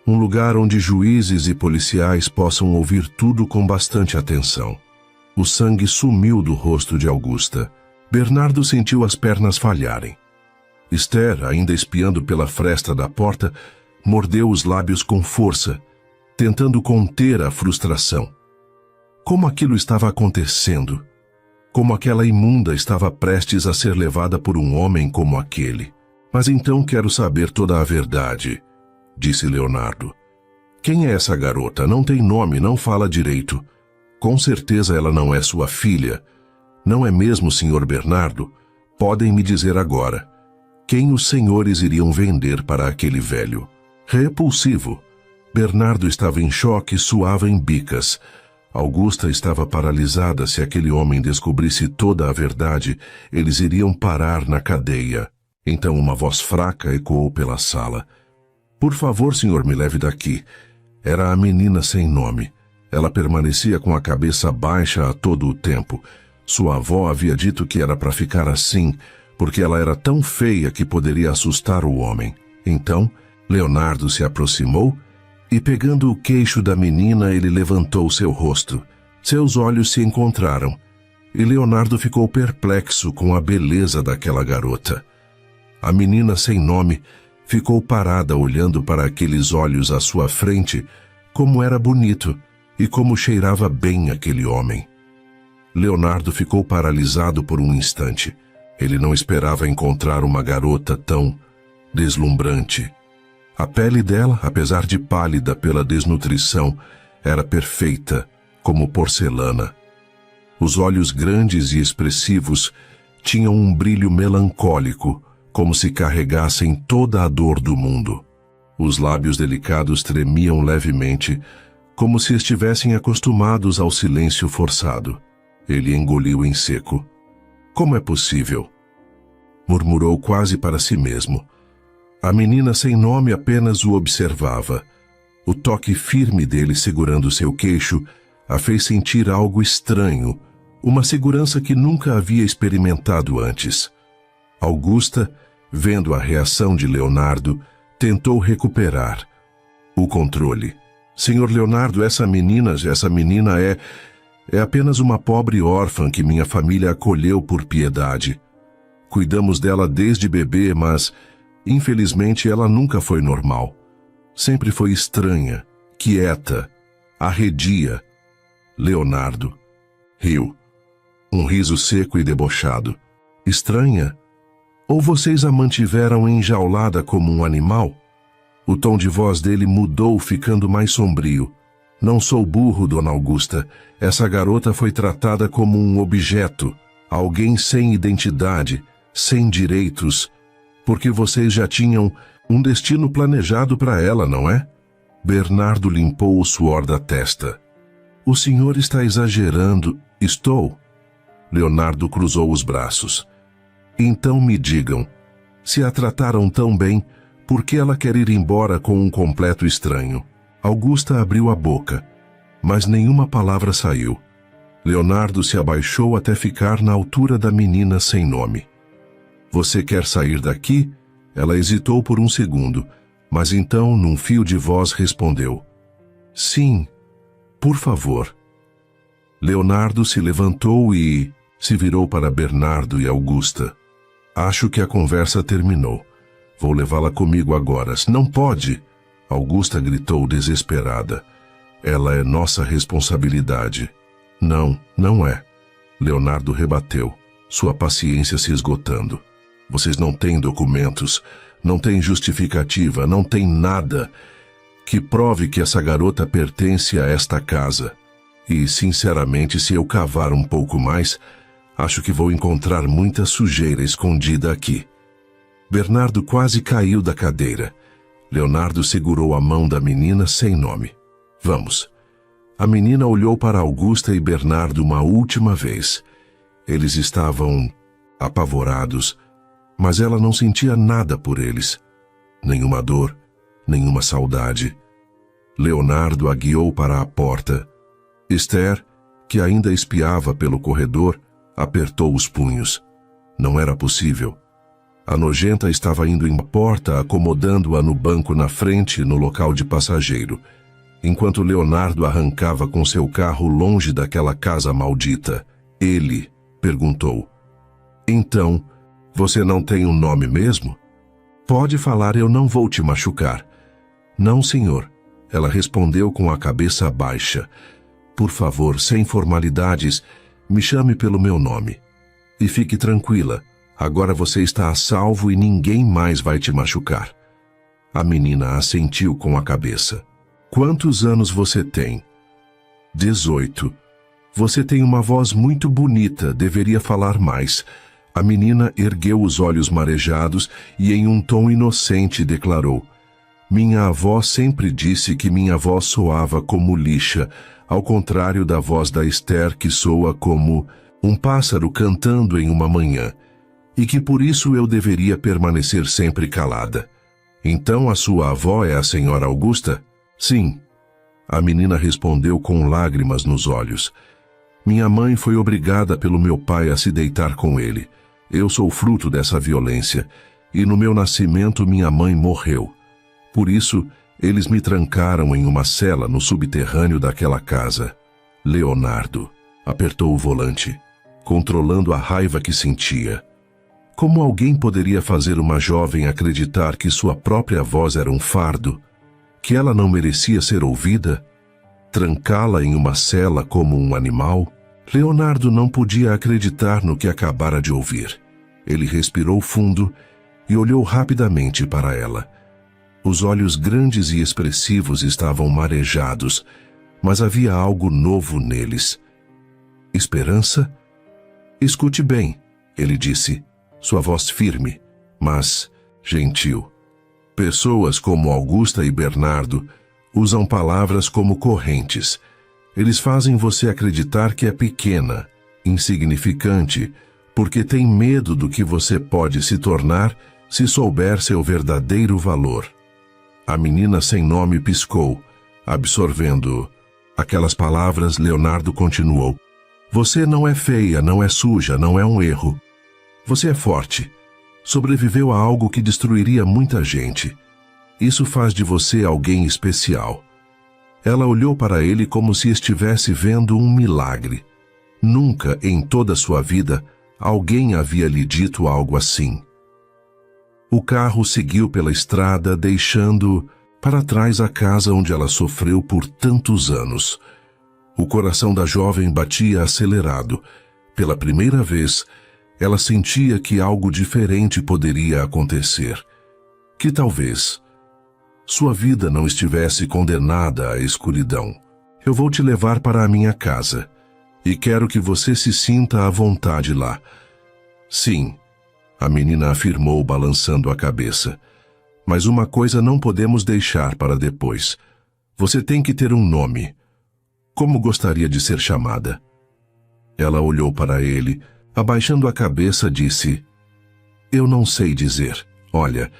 Um lugar onde juízes e policiais possam ouvir tudo com bastante atenção." O sangue sumiu do rosto de Augusta. Bernardo sentiu as pernas falharem. Esther, ainda espiando pela fresta da porta, mordeu os lábios com força, tentando conter a frustração. Como aquilo estava acontecendo? Como aquela imunda estava prestes a ser levada por um homem como aquele? "Mas então quero saber toda a verdade", disse Leonardo. "Quem é essa garota? Não tem nome, não fala direito. Com certeza ela não é sua filha. Não é mesmo, senhor Bernardo? Podem me dizer agora. Quem os senhores iriam vender para aquele velho?" Repulsivo. Bernardo estava em choque e suava em bicas. Augusta estava paralisada. Se aquele homem descobrisse toda a verdade, eles iriam parar na cadeia. Então uma voz fraca ecoou pela sala. "Por favor, senhor, me leve daqui." Era a menina sem nome. Ela permanecia com a cabeça baixa a todo o tempo. Sua avó havia dito que era para ficar assim, porque ela era tão feia que poderia assustar o homem. Então, Leonardo se aproximou e, pegando o queixo da menina, ele levantou seu rosto. Seus olhos se encontraram, e Leonardo ficou perplexo com a beleza daquela garota. A menina sem nome ficou parada olhando para aqueles olhos à sua frente, como era bonito e como cheirava bem aquele homem. Leonardo ficou paralisado por um instante. Ele não esperava encontrar uma garota tão deslumbrante. A pele dela, apesar de pálida pela desnutrição, era perfeita, como porcelana. Os olhos grandes e expressivos tinham um brilho melancólico, como se carregassem toda a dor do mundo. Os lábios delicados tremiam levemente, como se estivessem acostumados ao silêncio forçado. Ele engoliu em seco. "Como é possível?" murmurou quase para si mesmo. A menina sem nome apenas o observava. O toque firme dele segurando seu queixo a fez sentir algo estranho, uma segurança que nunca havia experimentado antes. Augusta, vendo a reação de Leonardo, tentou recuperar o controle. "Senhor Leonardo, essa menina é apenas uma pobre órfã que minha família acolheu por piedade. Cuidamos dela desde bebê, mas, infelizmente, ela nunca foi normal. Sempre foi estranha, quieta, arredia." Leonardo riu. Um riso seco e debochado. "Estranha? Ou vocês a mantiveram enjaulada como um animal?" O tom de voz dele mudou, ficando mais sombrio. Não sou burro, Dona Augusta. Essa garota foi tratada como um objeto, alguém sem identidade, sem direitos, porque vocês já tinham um destino planejado para ela, não é? Bernardo limpou o suor da testa. O senhor está exagerando. Estou. Leonardo cruzou os braços. Então me digam, se a trataram tão bem, por que ela quer ir embora com um completo estranho? Augusta abriu a boca, mas nenhuma palavra saiu. Leonardo se abaixou até ficar na altura da menina sem nome. Você quer sair daqui? Ela hesitou por um segundo, mas então, num fio de voz, respondeu: Sim, por favor. Leonardo se levantou e se virou para Bernardo e Augusta. Acho que a conversa terminou. Vou levá-la comigo agora. Não pode! Augusta gritou desesperada. Ela é nossa responsabilidade. Não, não é. Leonardo rebateu, sua paciência se esgotando. Vocês não têm documentos, não têm justificativa, não têm nada que prove que essa garota pertence a esta casa. E, sinceramente, se eu cavar um pouco mais, acho que vou encontrar muita sujeira escondida aqui. Bernardo quase caiu da cadeira. Leonardo segurou a mão da menina sem nome. Vamos. A menina olhou para Augusta e Bernardo uma última vez. Eles estavam apavorados, mas ela não sentia nada por eles. Nenhuma dor, nenhuma saudade. Leonardo a guiou para a porta. Esther, que ainda espiava pelo corredor, apertou os punhos. Não era possível. A nojenta estava indo em porta, acomodando-a no banco na frente, no local de passageiro, enquanto Leonardo arrancava com seu carro longe daquela casa maldita. Ele perguntou: Então, você não tem um nome mesmo? Pode falar, eu não vou te machucar. Não, senhor. Ela respondeu com a cabeça baixa. Por favor, sem formalidades, me chame pelo meu nome. E fique tranquila, agora você está a salvo e ninguém mais vai te machucar. A menina assentiu com a cabeça. Quantos anos você tem? 18. Você tem uma voz muito bonita, deveria falar mais. A menina ergueu os olhos marejados e em um tom inocente declarou: Minha avó sempre disse que minha voz soava como lixa, ao contrário da voz da Esther, que soa como um pássaro cantando em uma manhã, e que por isso eu deveria permanecer sempre calada. Então a sua avó é a senhora Augusta? Sim. A menina respondeu com lágrimas nos olhos. Minha mãe foi obrigada pelo meu pai a se deitar com ele. Eu sou fruto dessa violência, e no meu nascimento minha mãe morreu. Por isso, eles me trancaram em uma cela no subterrâneo daquela casa. Leonardo apertou o volante, controlando a raiva que sentia. Como alguém poderia fazer uma jovem acreditar que sua própria voz era um fardo? Que ela não merecia ser ouvida? Trancá-la em uma cela como um animal? Leonardo não podia acreditar no que acabara de ouvir. Ele respirou fundo e olhou rapidamente para ela. Os olhos grandes e expressivos estavam marejados, mas havia algo novo neles. Esperança? Escute bem, ele disse, sua voz firme, mas gentil. Pessoas como Augusta e Bernardo usam palavras como correntes. Eles fazem você acreditar que é pequena, insignificante, porque tem medo do que você pode se tornar se souber seu verdadeiro valor. A menina sem nome piscou, absorvendo aquelas palavras. Leonardo continuou. Você não é feia, não é suja, não é um erro. Você é forte. Sobreviveu a algo que destruiria muita gente. Isso faz de você alguém especial. Ela olhou para ele como se estivesse vendo um milagre. Nunca em toda sua vida alguém havia lhe dito algo assim. O carro seguiu pela estrada, deixando para trás a casa onde ela sofreu por tantos anos. O coração da jovem batia acelerado. Pela primeira vez, ela sentia que algo diferente poderia acontecer. Que talvez sua vida não estivesse condenada à escuridão. Eu vou te levar para a minha casa. E quero que você se sinta à vontade lá. Sim, a menina afirmou, balançando a cabeça. Mas uma coisa não podemos deixar para depois. Você tem que ter um nome. Como gostaria de ser chamada? Ela olhou para ele, abaixando a cabeça, disse: Eu não sei dizer. Olha,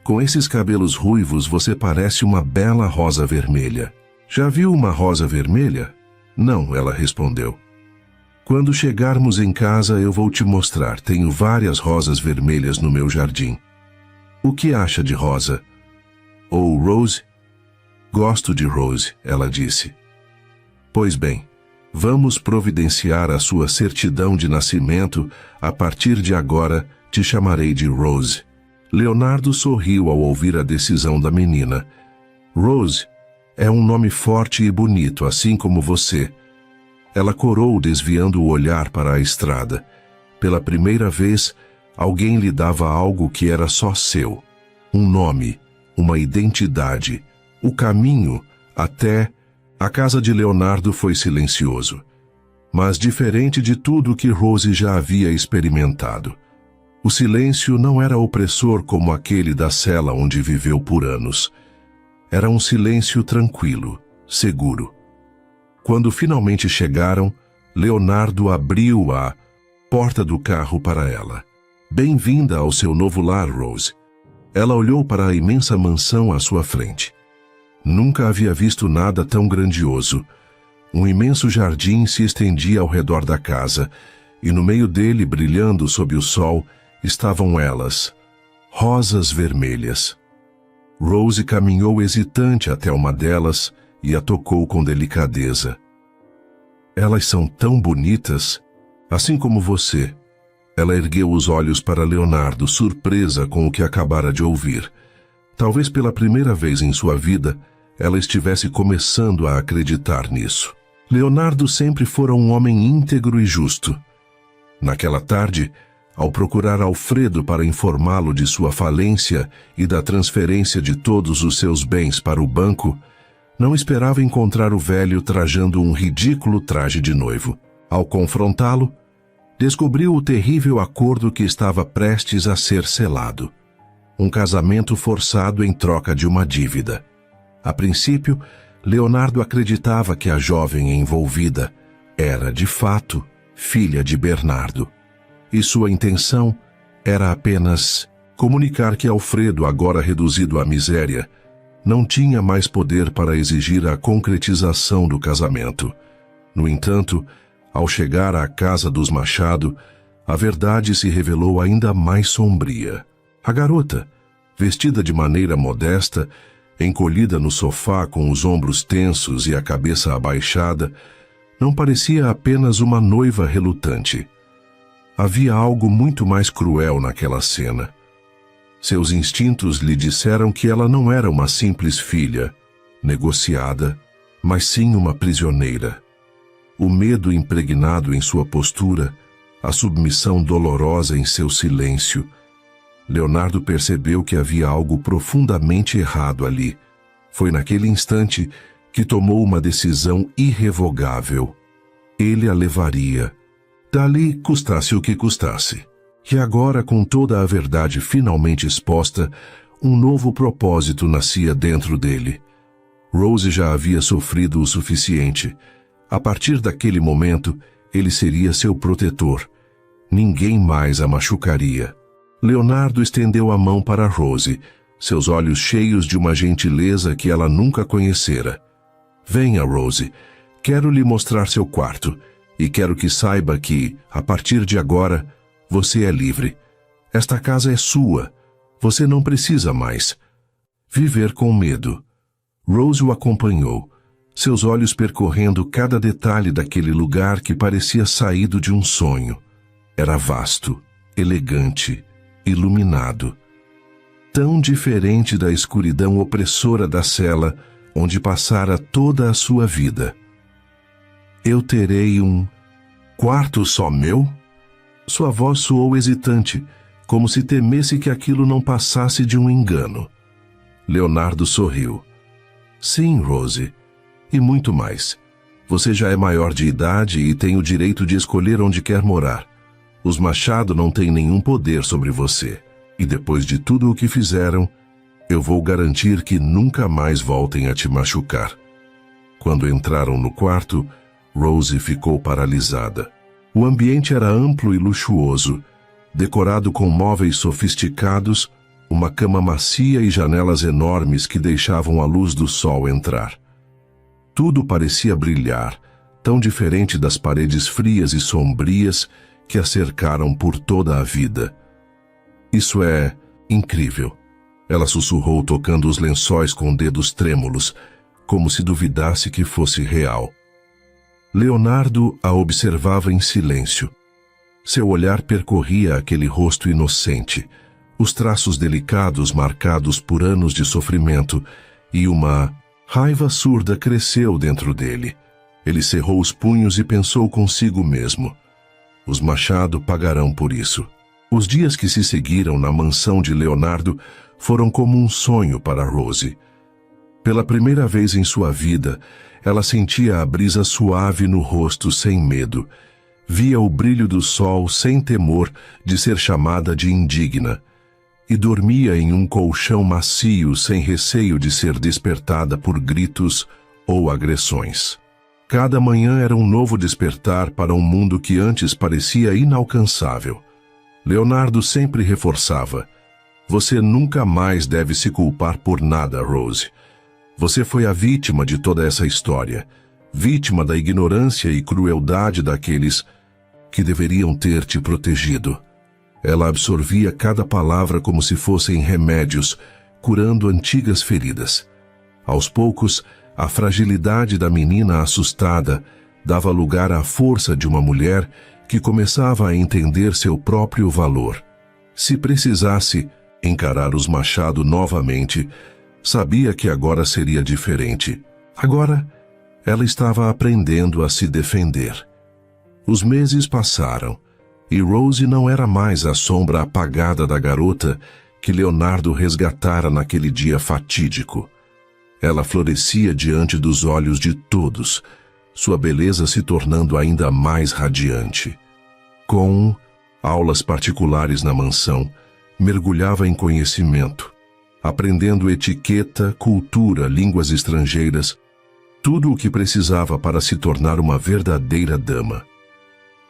com esses cabelos ruivos você parece uma bela rosa vermelha. Já viu uma rosa vermelha? Não, ela respondeu. Quando chegarmos em casa eu vou te mostrar. Tenho várias rosas vermelhas no meu jardim. O que acha de rosa? Ou Rose? Gosto de Rose, ela disse. Pois bem, vamos providenciar a sua certidão de nascimento. A partir de agora, te chamarei de Rose. Leonardo sorriu ao ouvir a decisão da menina. Rose é um nome forte e bonito, assim como você. Ela corou, desviando o olhar para a estrada. Pela primeira vez, alguém lhe dava algo que era só seu. Um nome, uma identidade, o caminho até... A casa de Leonardo foi silencioso, mas diferente de tudo que Rose já havia experimentado. O silêncio não era opressor como aquele da cela onde viveu por anos. Era um silêncio tranquilo, seguro. Quando finalmente chegaram, Leonardo abriu a porta do carro para ela. Bem-vinda ao seu novo lar, Rose. Ela olhou para a imensa mansão à sua frente. Nunca havia visto nada tão grandioso. Um imenso jardim se estendia ao redor da casa, e no meio dele, brilhando sob o sol, estavam elas, rosas vermelhas. Rose caminhou hesitante até uma delas e a tocou com delicadeza. Elas são tão bonitas, assim como você. Ela ergueu os olhos para Leonardo, surpresa com o que acabara de ouvir. Talvez pela primeira vez em sua vida, ela estivesse começando a acreditar nisso. Leonardo sempre fora um homem íntegro e justo. Naquela tarde, ao procurar Alfredo para informá-lo de sua falência e da transferência de todos os seus bens para o banco, não esperava encontrar o velho trajando um ridículo traje de noivo. Ao confrontá-lo, descobriu o terrível acordo que estava prestes a ser selado. Um casamento forçado em troca de uma dívida. A princípio, Leonardo acreditava que a jovem envolvida era, de fato, filha de Bernardo. E sua intenção era apenas comunicar que Alfredo, agora reduzido à miséria, não tinha mais poder para exigir a concretização do casamento. No entanto, ao chegar à casa dos Machado, a verdade se revelou ainda mais sombria. A garota, vestida de maneira modesta, encolhida no sofá com os ombros tensos e a cabeça abaixada, não parecia apenas uma noiva relutante. Havia algo muito mais cruel naquela cena. Seus instintos lhe disseram que ela não era uma simples filha, negociada, mas sim uma prisioneira. O medo impregnado em sua postura, a submissão dolorosa em seu silêncio. Leonardo percebeu que havia algo profundamente errado ali. Foi naquele instante que tomou uma decisão irrevogável. Ele a levaria. Dali custasse o que custasse. E agora, com toda a verdade finalmente exposta, um novo propósito nascia dentro dele. Rose já havia sofrido o suficiente. A partir daquele momento, ele seria seu protetor. Ninguém mais a machucaria. Leonardo estendeu a mão para Rose, seus olhos cheios de uma gentileza que ela nunca conhecera. Venha, Rose. Quero lhe mostrar seu quarto, e quero que saiba que, a partir de agora, você é livre. Esta casa é sua. Você não precisa mais viver com medo. Rose o acompanhou, seus olhos percorrendo cada detalhe daquele lugar que parecia saído de um sonho. Era vasto, elegante, iluminado. Tão diferente da escuridão opressora da cela onde passara toda a sua vida. Eu terei um quarto só meu? Sua voz soou hesitante, como se temesse que aquilo não passasse de um engano. Leonardo sorriu. Sim, Rose, e muito mais. Você já é maior de idade e tem o direito de escolher onde quer morar. Os Machado não têm nenhum poder sobre você. E depois de tudo o que fizeram, eu vou garantir que nunca mais voltem a te machucar. Quando entraram no quarto, Rose ficou paralisada. O ambiente era amplo e luxuoso, decorado com móveis sofisticados, uma cama macia e janelas enormes que deixavam a luz do sol entrar. Tudo parecia brilhar, tão diferente das paredes frias e sombrias que a cercaram por toda a vida. Isso é incrível. Ela sussurrou, tocando os lençóis com dedos trêmulos, como se duvidasse que fosse real. Leonardo a observava em silêncio. Seu olhar percorria aquele rosto inocente, os traços delicados marcados por anos de sofrimento, e uma raiva surda cresceu dentro dele. Ele cerrou os punhos e pensou consigo mesmo: os Machado pagarão por isso. Os dias que se seguiram na mansão de Leonardo foram como um sonho para Rose. Pela primeira vez em sua vida, ela sentia a brisa suave no rosto sem medo. Via o brilho do sol sem temor de ser chamada de indigna. E dormia em um colchão macio sem receio de ser despertada por gritos ou agressões. Cada manhã era um novo despertar para um mundo que antes parecia inalcançável. Leonardo sempre reforçava: você nunca mais deve se culpar por nada, Rose. Você foi a vítima de toda essa história, vítima da ignorância e crueldade daqueles que deveriam ter te protegido. Ela absorvia cada palavra como se fossem remédios, curando antigas feridas. Aos poucos, a fragilidade da menina assustada dava lugar à força de uma mulher que começava a entender seu próprio valor. Se precisasse encarar os Machado novamente, sabia que agora seria diferente. Agora, ela estava aprendendo a se defender. Os meses passaram, e Rose não era mais a sombra apagada da garota que Leonardo resgatara naquele dia fatídico. Ela florescia diante dos olhos de todos, sua beleza se tornando ainda mais radiante. Com aulas particulares na mansão, mergulhava em conhecimento, aprendendo etiqueta, cultura, línguas estrangeiras, tudo o que precisava para se tornar uma verdadeira dama.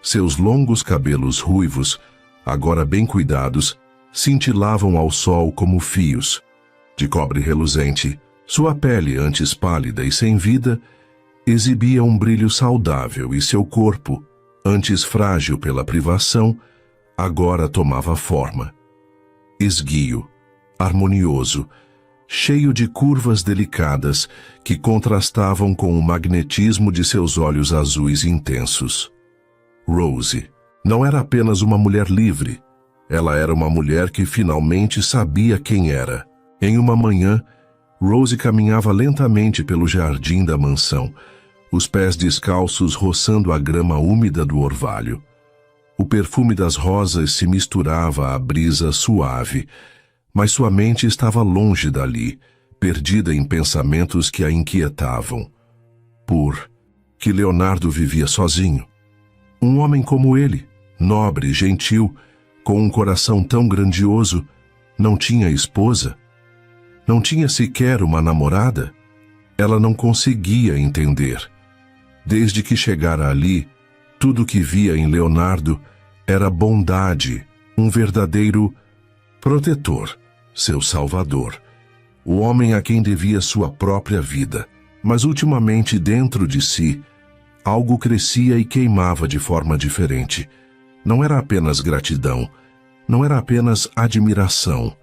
Seus longos cabelos ruivos, agora bem cuidados, cintilavam ao sol como fios. De cobre reluzente, sua pele, antes pálida e sem vida, exibia um brilho saudável e seu corpo, antes frágil pela privação, agora tomava forma. Esguio, harmonioso, cheio de curvas delicadas que contrastavam com o magnetismo de seus olhos azuis intensos. Rose não era apenas uma mulher livre, ela era uma mulher que finalmente sabia quem era. Em uma manhã, Rose caminhava lentamente pelo jardim da mansão, os pés descalços roçando a grama úmida do orvalho. O perfume das rosas se misturava à brisa suave, mas sua mente estava longe dali, perdida em pensamentos que a inquietavam. Por que Leonardo vivia sozinho? Um homem como ele, nobre, gentil, com um coração tão grandioso, não tinha esposa? Não tinha sequer uma namorada? Ela não conseguia entender. Desde que chegara ali, tudo que via em Leonardo era bondade, um verdadeiro protetor, seu salvador, o homem a quem devia sua própria vida. Mas ultimamente, dentro de si, algo crescia e queimava de forma diferente. Não era apenas gratidão, não era apenas admiração.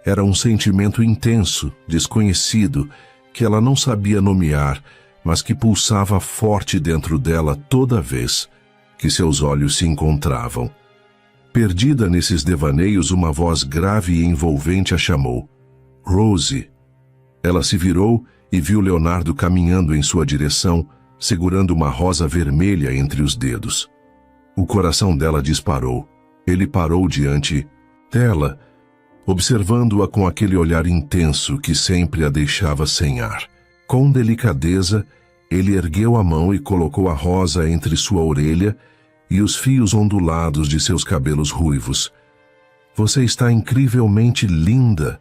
Era um sentimento intenso, desconhecido, que ela não sabia nomear, mas que pulsava forte dentro dela toda vez que seus olhos se encontravam. Perdida nesses devaneios, uma voz grave e envolvente a chamou. Rose. Ela se virou e viu Leonardo caminhando em sua direção, segurando uma rosa vermelha entre os dedos. O coração dela disparou. Ele parou diante dela, observando-a com aquele olhar intenso que sempre a deixava sem ar. Com delicadeza, Ele ergueu a mão e colocou a rosa entre sua orelha e os fios ondulados de seus cabelos ruivos. Você está incrivelmente linda,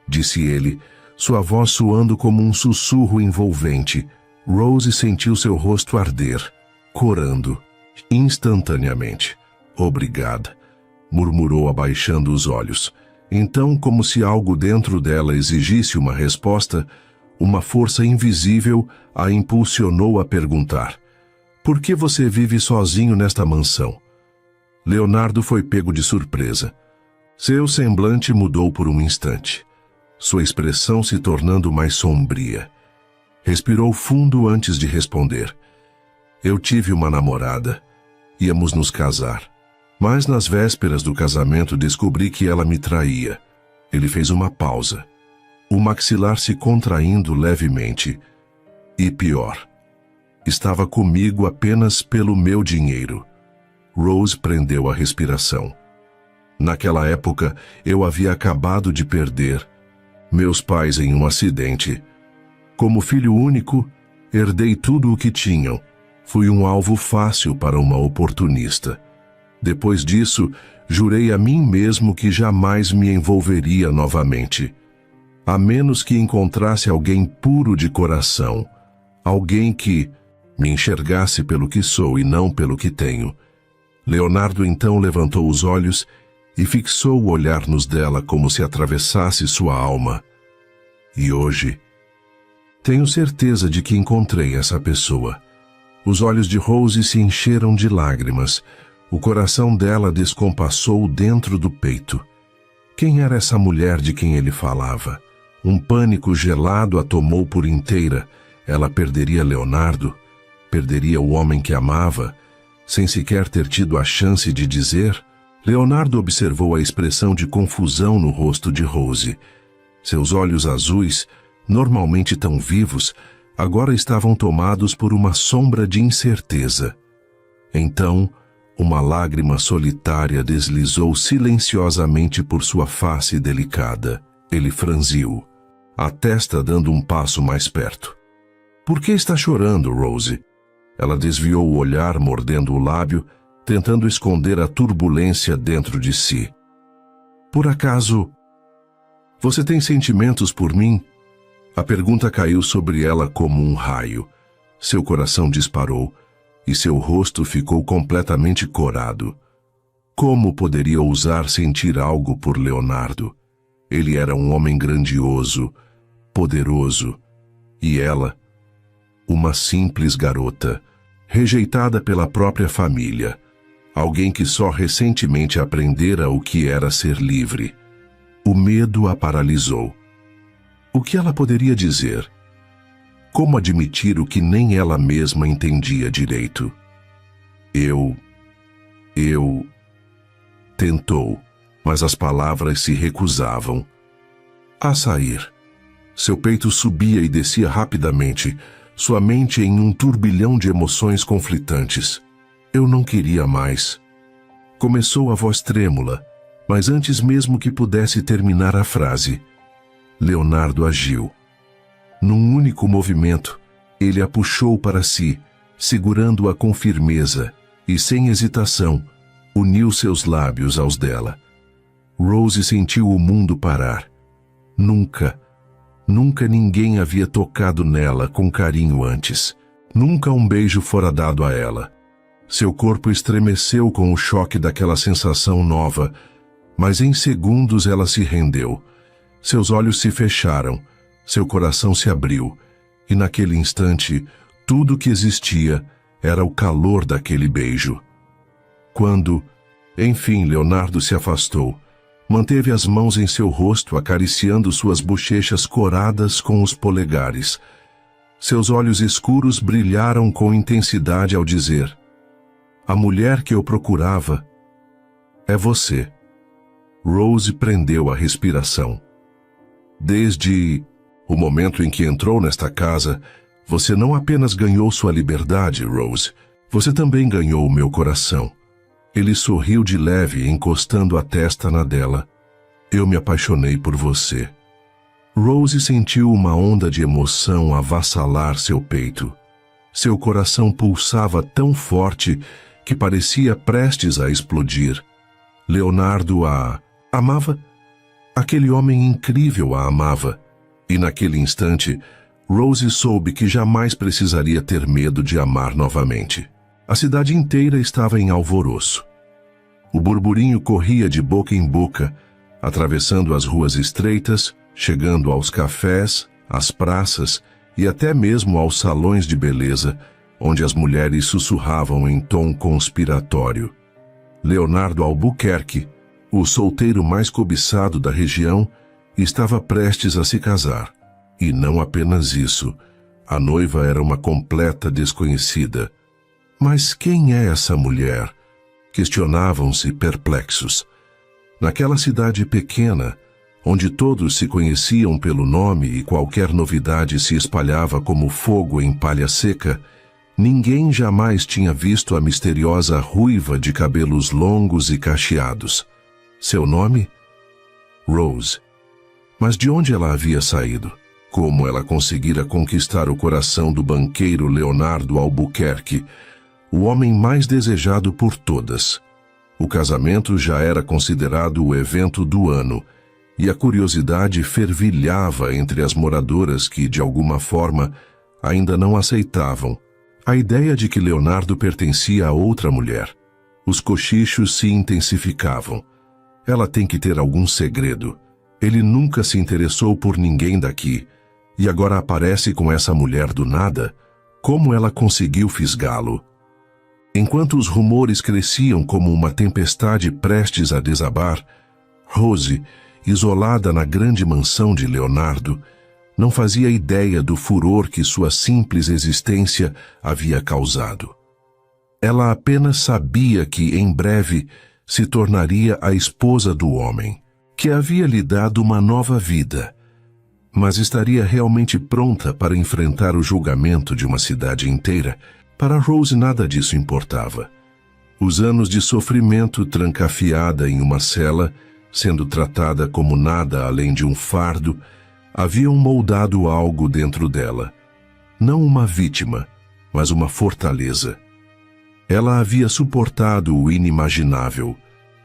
disse ele, sua voz soando como um sussurro envolvente. Rose sentiu seu rosto arder, corando, instantaneamente. Obrigada, murmurou abaixando os olhos. Então, como se algo dentro dela exigisse uma resposta, uma força invisível a impulsionou a perguntar: por que você vive sozinho nesta mansão? Leonardo foi pego de surpresa. Seu semblante mudou por um instante, sua expressão se tornando mais sombria. Respirou fundo antes de responder. Eu tive uma namorada. Íamos nos casar. Mas nas vésperas do casamento descobri que ela me traía. Ele fez uma pausa, o maxilar se contraindo levemente. E pior, estava comigo apenas pelo meu dinheiro. Rose prendeu a respiração. Naquela época, eu havia acabado de perder meus pais em um acidente. Como filho único, herdei tudo o que tinham. Fui um alvo fácil para uma oportunista. Depois disso, jurei a mim mesmo que jamais me envolveria novamente, a menos que encontrasse alguém puro de coração, alguém que me enxergasse pelo que sou e não pelo que tenho. Leonardo então levantou os olhos e fixou o olhar nos dela como se atravessasse sua alma. E hoje, tenho certeza de que encontrei essa pessoa. Os olhos de Rose se encheram de lágrimas. O coração dela descompassou dentro do peito. Quem era essa mulher de quem ele falava? Um pânico gelado a tomou por inteira. Ela perderia Leonardo, perderia o homem que amava, sem sequer ter tido a chance de dizer. Leonardo observou a expressão de confusão no rosto de Rose. Seus olhos azuis, normalmente tão vivos, agora estavam tomados por uma sombra de incerteza. Então, uma lágrima solitária deslizou silenciosamente por sua face delicada. Ele franziu, a testa dando um passo mais perto. Por que está chorando, Rose? Ela desviou o olhar, mordendo o lábio, tentando esconder a turbulência dentro de si. Por acaso, você tem sentimentos por mim? A pergunta caiu sobre ela como um raio. Seu coração disparou e seu rosto ficou completamente corado. Como poderia ousar sentir algo por Leonardo? Ele era um homem grandioso, poderoso, e ela, uma simples garota, rejeitada pela própria família, alguém que só recentemente aprendera o que era ser livre. O medo a paralisou. O que ela poderia dizer? Como admitir o que nem ela mesma entendia direito? Eu... Tentou, mas as palavras se recusavam a sair. Seu peito subia e descia rapidamente, sua mente em um turbilhão de emoções conflitantes. Eu não queria mais. Começou a voz trêmula, mas antes mesmo que pudesse terminar a frase, Leonardo agiu. Num único movimento, ele a puxou para si, segurando-a com firmeza, e sem hesitação, uniu seus lábios aos dela. Rose sentiu o mundo parar. Nunca ninguém havia tocado nela com carinho antes. Nunca um beijo fora dado a ela. Seu corpo estremeceu com o choque daquela sensação nova, mas em segundos ela se rendeu. Seus olhos se fecharam, seu coração se abriu, e naquele instante, tudo que existia era o calor daquele beijo. Quando, enfim, Leonardo se afastou, manteve as mãos em seu rosto, acariciando suas bochechas coradas com os polegares. Seus olhos escuros brilharam com intensidade ao dizer: "A mulher que eu procurava é você." Rose prendeu a respiração. Desde o momento em que entrou nesta casa, você não apenas ganhou sua liberdade, Rose, você também ganhou o meu coração. Ele sorriu de leve, encostando a testa na dela. Eu me apaixonei por você. Rose sentiu uma onda de emoção avassalar seu peito. Seu coração pulsava tão forte que parecia prestes a explodir. Leonardo a amava. Aquele homem incrível a amava. E naquele instante, Rose soube que jamais precisaria ter medo de amar novamente. A cidade inteira estava em alvoroço. O burburinho corria de boca em boca, atravessando as ruas estreitas, chegando aos cafés, às praças e até mesmo aos salões de beleza, onde as mulheres sussurravam em tom conspiratório. Leonardo Albuquerque, o solteiro mais cobiçado da região, estava prestes a se casar. E não apenas isso, a noiva era uma completa desconhecida. Mas quem é essa mulher? Questionavam-se perplexos. Naquela cidade pequena, onde todos se conheciam pelo nome e qualquer novidade se espalhava como fogo em palha seca, ninguém jamais tinha visto a misteriosa ruiva de cabelos longos e cacheados. Seu nome? Rose. Mas de onde ela havia saído? Como ela conseguira conquistar o coração do banqueiro Leonardo Albuquerque, o homem mais desejado por todas? O casamento já era considerado o evento do ano, e a curiosidade fervilhava entre as moradoras que, de alguma forma, ainda não aceitavam a ideia de que Leonardo pertencia a outra mulher. Os cochichos se intensificavam. Ela tem que ter algum segredo. Ele nunca se interessou por ninguém daqui, e agora aparece com essa mulher do nada. Como ela conseguiu fisgá-lo? Enquanto os rumores cresciam como uma tempestade prestes a desabar, Rose, isolada na grande mansão de Leonardo, não fazia ideia do furor que sua simples existência havia causado. Ela apenas sabia que, em breve, se tornaria a esposa do homem, que havia lhe dado uma nova vida, mas estaria realmente pronta para enfrentar o julgamento de uma cidade inteira. Para Rose nada disso importava. Os anos de sofrimento trancafiada em uma cela, sendo tratada como nada além de um fardo, haviam moldado algo dentro dela. Não uma vítima, mas uma fortaleza. Ela havia suportado o inimaginável,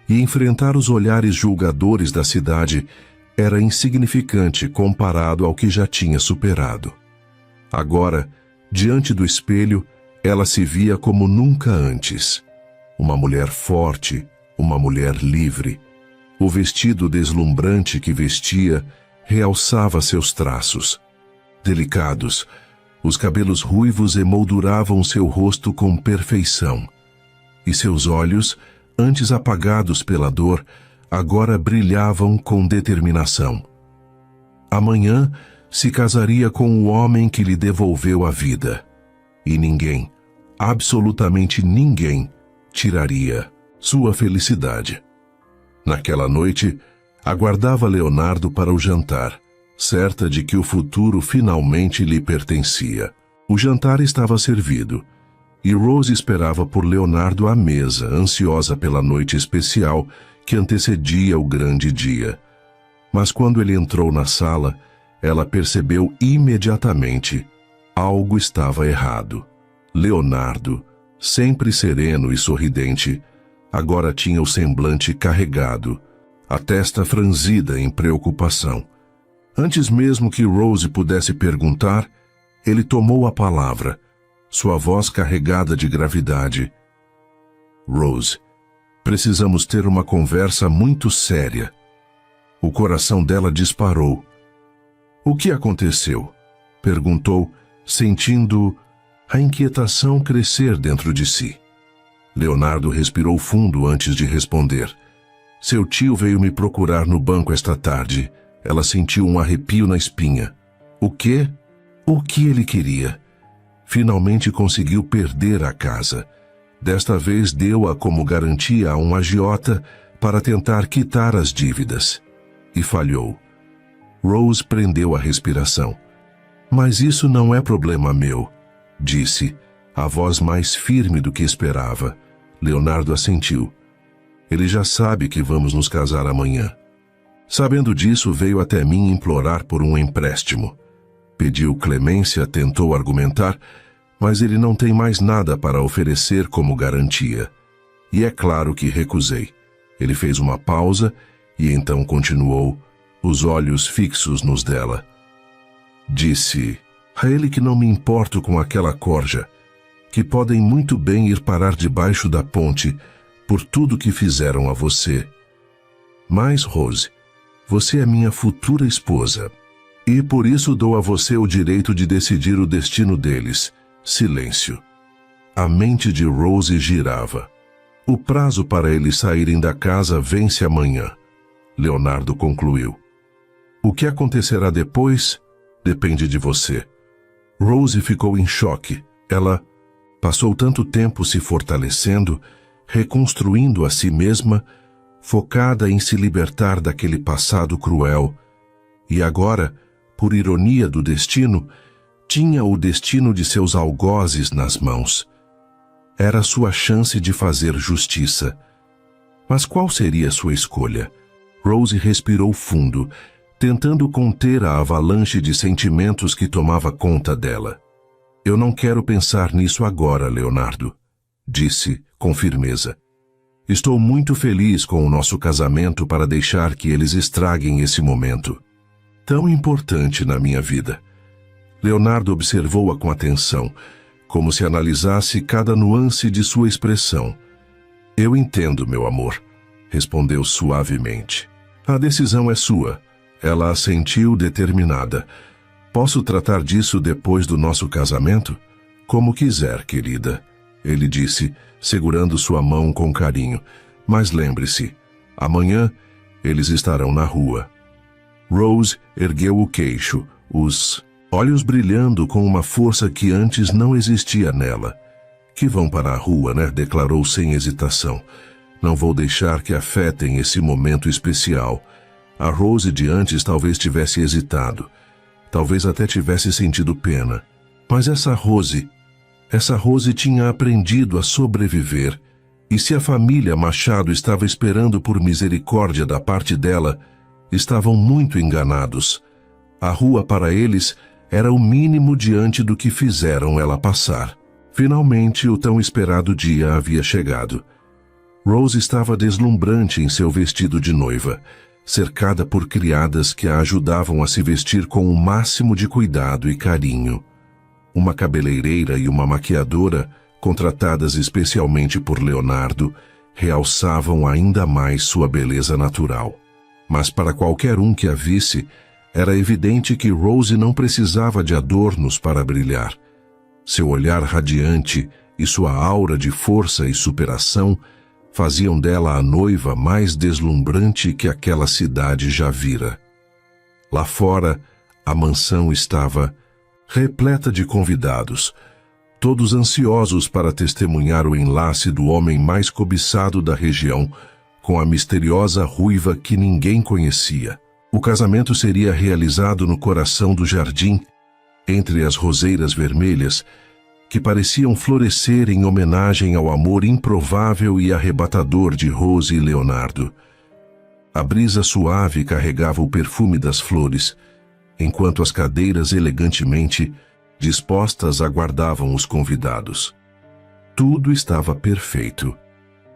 e enfrentar os olhares julgadores da cidade era insignificante comparado ao que já tinha superado. Agora, diante do espelho, ela se via como nunca antes. Uma mulher forte, uma mulher livre. O vestido deslumbrante que vestia realçava seus traços. Delicados, os cabelos ruivos emolduravam seu rosto com perfeição. E seus olhos, antes apagados pela dor, agora brilhavam com determinação. Amanhã se casaria com o homem que lhe devolveu a vida. E ninguém, absolutamente ninguém, tiraria sua felicidade. Naquela noite, aguardava Leonardo para o jantar, certa de que o futuro finalmente lhe pertencia. O jantar estava servido, e Rose esperava por Leonardo à mesa, ansiosa pela noite especial que antecedia o grande dia. Mas quando ele entrou na sala, ela percebeu imediatamente: algo estava errado. Leonardo, sempre sereno e sorridente, agora tinha o semblante carregado, a testa franzida em preocupação. Antes mesmo que Rose pudesse perguntar, ele tomou a palavra, sua voz carregada de gravidade. Rose, precisamos ter uma conversa muito séria. O coração dela disparou. O que aconteceu? Perguntou, sentindo a inquietação crescer dentro de si. Leonardo respirou fundo antes de responder. Seu tio veio me procurar no banco esta tarde. Ela sentiu um arrepio na espinha. O quê? O que ele queria? Finalmente conseguiu perder a casa. Desta vez deu-a como garantia a um agiota para tentar quitar as dívidas. E falhou. Rose prendeu a respiração. Mas isso não é problema meu, disse, a voz mais firme do que esperava. Leonardo assentiu. Ele já sabe que vamos nos casar amanhã. Sabendo disso, veio até mim implorar por um empréstimo. Pediu clemência, tentou argumentar, mas ele não tem mais nada para oferecer como garantia. E é claro que recusei. Ele fez uma pausa e então continuou, os olhos fixos nos dela. Disse a ele que não me importo com aquela corja, que podem muito bem ir parar debaixo da ponte por tudo que fizeram a você. Mas, Rose, você é minha futura esposa, e por isso dou a você o direito de decidir o destino deles. Silêncio. A mente de Rose girava. O prazo para eles saírem da casa vence amanhã. Leonardo concluiu. O que acontecerá depois depende de você. Rose ficou em choque. Ela passou tanto tempo se fortalecendo, reconstruindo a si mesma, focada em se libertar daquele passado cruel. E agora, por ironia do destino, tinha o destino de seus algozes nas mãos. Era sua chance de fazer justiça. Mas qual seria sua escolha? Rose respirou fundo, tentando conter a avalanche de sentimentos que tomava conta dela. Eu não quero pensar nisso agora, Leonardo, disse com firmeza. Estou muito feliz com o nosso casamento para deixar que eles estraguem esse momento tão importante na minha vida. Leonardo observou-a com atenção, como se analisasse cada nuance de sua expressão. Eu entendo, meu amor, respondeu suavemente. A decisão é sua. Ela assentiu determinada. Posso tratar disso depois do nosso casamento? Como quiser, querida, ele disse, segurando sua mão com carinho. Mas lembre-se, amanhã eles estarão na rua. Rose ergueu o queixo, os olhos brilhando com uma força que antes não existia nela. Que vão para a rua, né? Declarou sem hesitação. Não vou deixar que afetem esse momento especial. A Rose de antes talvez tivesse hesitado. Talvez até tivesse sentido pena. Mas essa Rose tinha aprendido a sobreviver. E se a família Machado estava esperando por misericórdia da parte dela, estavam muito enganados. A rua para eles era o mínimo diante do que fizeram ela passar. Finalmente, o tão esperado dia havia chegado. Rose estava deslumbrante em seu vestido de noiva, cercada por criadas que a ajudavam a se vestir com o máximo de cuidado e carinho. Uma cabeleireira e uma maquiadora, contratadas especialmente por Leonardo, realçavam ainda mais sua beleza natural. Mas para qualquer um que a visse, era evidente que Rose não precisava de adornos para brilhar. Seu olhar radiante e sua aura de força e superação faziam dela a noiva mais deslumbrante que aquela cidade já vira. Lá fora, a mansão estava repleta de convidados, todos ansiosos para testemunhar o enlace do homem mais cobiçado da região com a misteriosa ruiva que ninguém conhecia. O casamento seria realizado no coração do jardim, entre as roseiras vermelhas, que pareciam florescer em homenagem ao amor improvável e arrebatador de Rose e Leonardo. A brisa suave carregava o perfume das flores, enquanto as cadeiras elegantemente dispostas aguardavam os convidados. Tudo estava perfeito.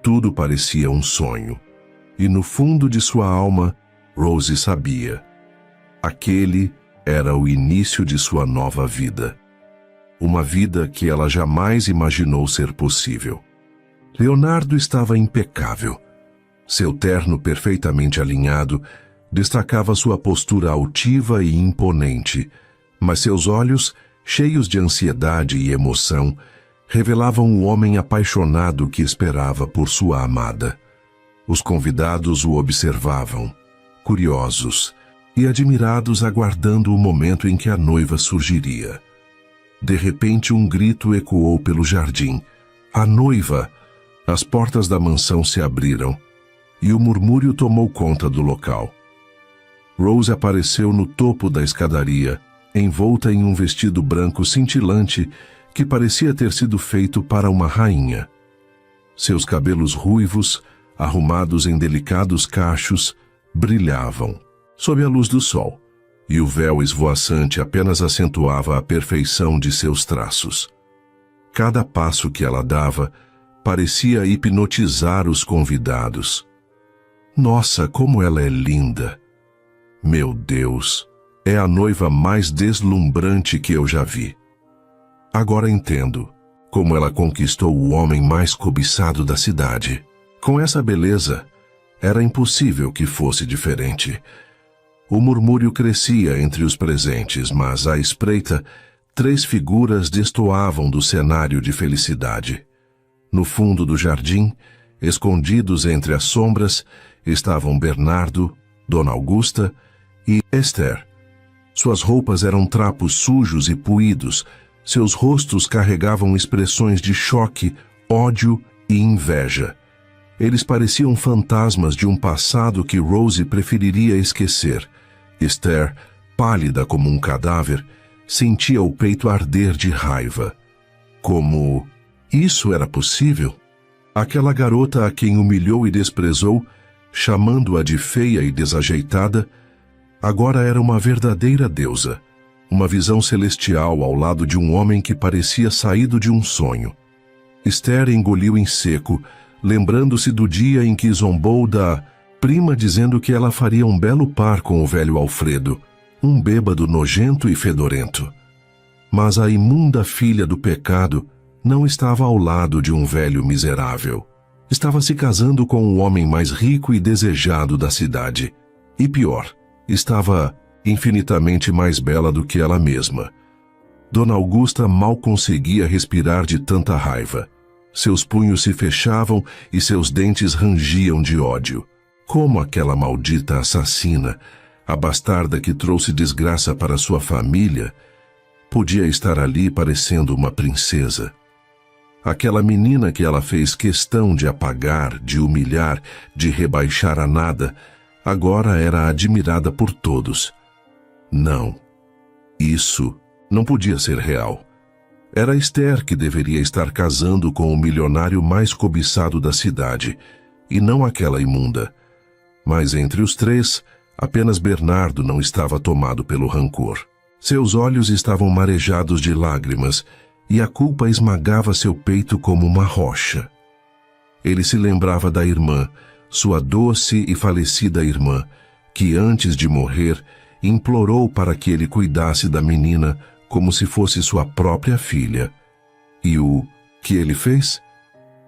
Tudo parecia um sonho. E no fundo de sua alma, Rose sabia. Aquele era o início de sua nova vida. Uma vida que ela jamais imaginou ser possível. Leonardo estava impecável. Seu terno perfeitamente alinhado destacava sua postura altiva e imponente, mas seus olhos, cheios de ansiedade e emoção, revelavam o homem apaixonado que esperava por sua amada. Os convidados o observavam, curiosos e admirados, aguardando o momento em que a noiva surgiria. De repente, um grito ecoou pelo jardim. A noiva! As portas da mansão se abriram e o murmúrio tomou conta do local. Rose apareceu no topo da escadaria, envolta em um vestido branco cintilante que parecia ter sido feito para uma rainha. Seus cabelos ruivos, arrumados em delicados cachos, brilhavam sob a luz do sol, e o véu esvoaçante apenas acentuava a perfeição de seus traços. Cada passo que ela dava parecia hipnotizar os convidados. Nossa, como ela é linda! Meu Deus, é a noiva mais deslumbrante que eu já vi. Agora entendo como ela conquistou o homem mais cobiçado da cidade. Com essa beleza, era impossível que fosse diferente. O murmúrio crescia entre os presentes, mas à espreita, 3 figuras destoavam do cenário de felicidade. No fundo do jardim, escondidos entre as sombras, estavam Bernardo, Dona Augusta e Esther. Suas roupas eram trapos sujos e puídos, seus rostos carregavam expressões de choque, ódio e inveja. Eles pareciam fantasmas de um passado que Rose preferiria esquecer. Esther, pálida como um cadáver, sentia o peito arder de raiva. Como isso era possível? Aquela garota a quem humilhou e desprezou, chamando-a de feia e desajeitada, agora era uma verdadeira deusa, uma visão celestial ao lado de um homem que parecia saído de um sonho. Esther engoliu em seco, lembrando-se do dia em que zombou da prima dizendo que ela faria um belo par com o velho Alfredo, um bêbado nojento e fedorento. Mas a imunda filha do pecado não estava ao lado de um velho miserável. Estava se casando com o homem mais rico e desejado da cidade. E pior, estava infinitamente mais bela do que ela mesma. Dona Augusta mal conseguia respirar de tanta raiva. Seus punhos se fechavam e seus dentes rangiam de ódio. Como aquela maldita assassina, a bastarda que trouxe desgraça para sua família, podia estar ali parecendo uma princesa. Aquela menina que ela fez questão de apagar, de humilhar, de rebaixar a nada, agora era admirada por todos. Não, isso não podia ser real. Era Esther que deveria estar casando com o milionário mais cobiçado da cidade, e não aquela imunda. Mas entre os 3, apenas Bernardo não estava tomado pelo rancor. Seus olhos estavam marejados de lágrimas, e a culpa esmagava seu peito como uma rocha. Ele se lembrava da irmã, sua doce e falecida irmã, que antes de morrer implorou para que ele cuidasse da menina como se fosse sua própria filha. E o que ele fez?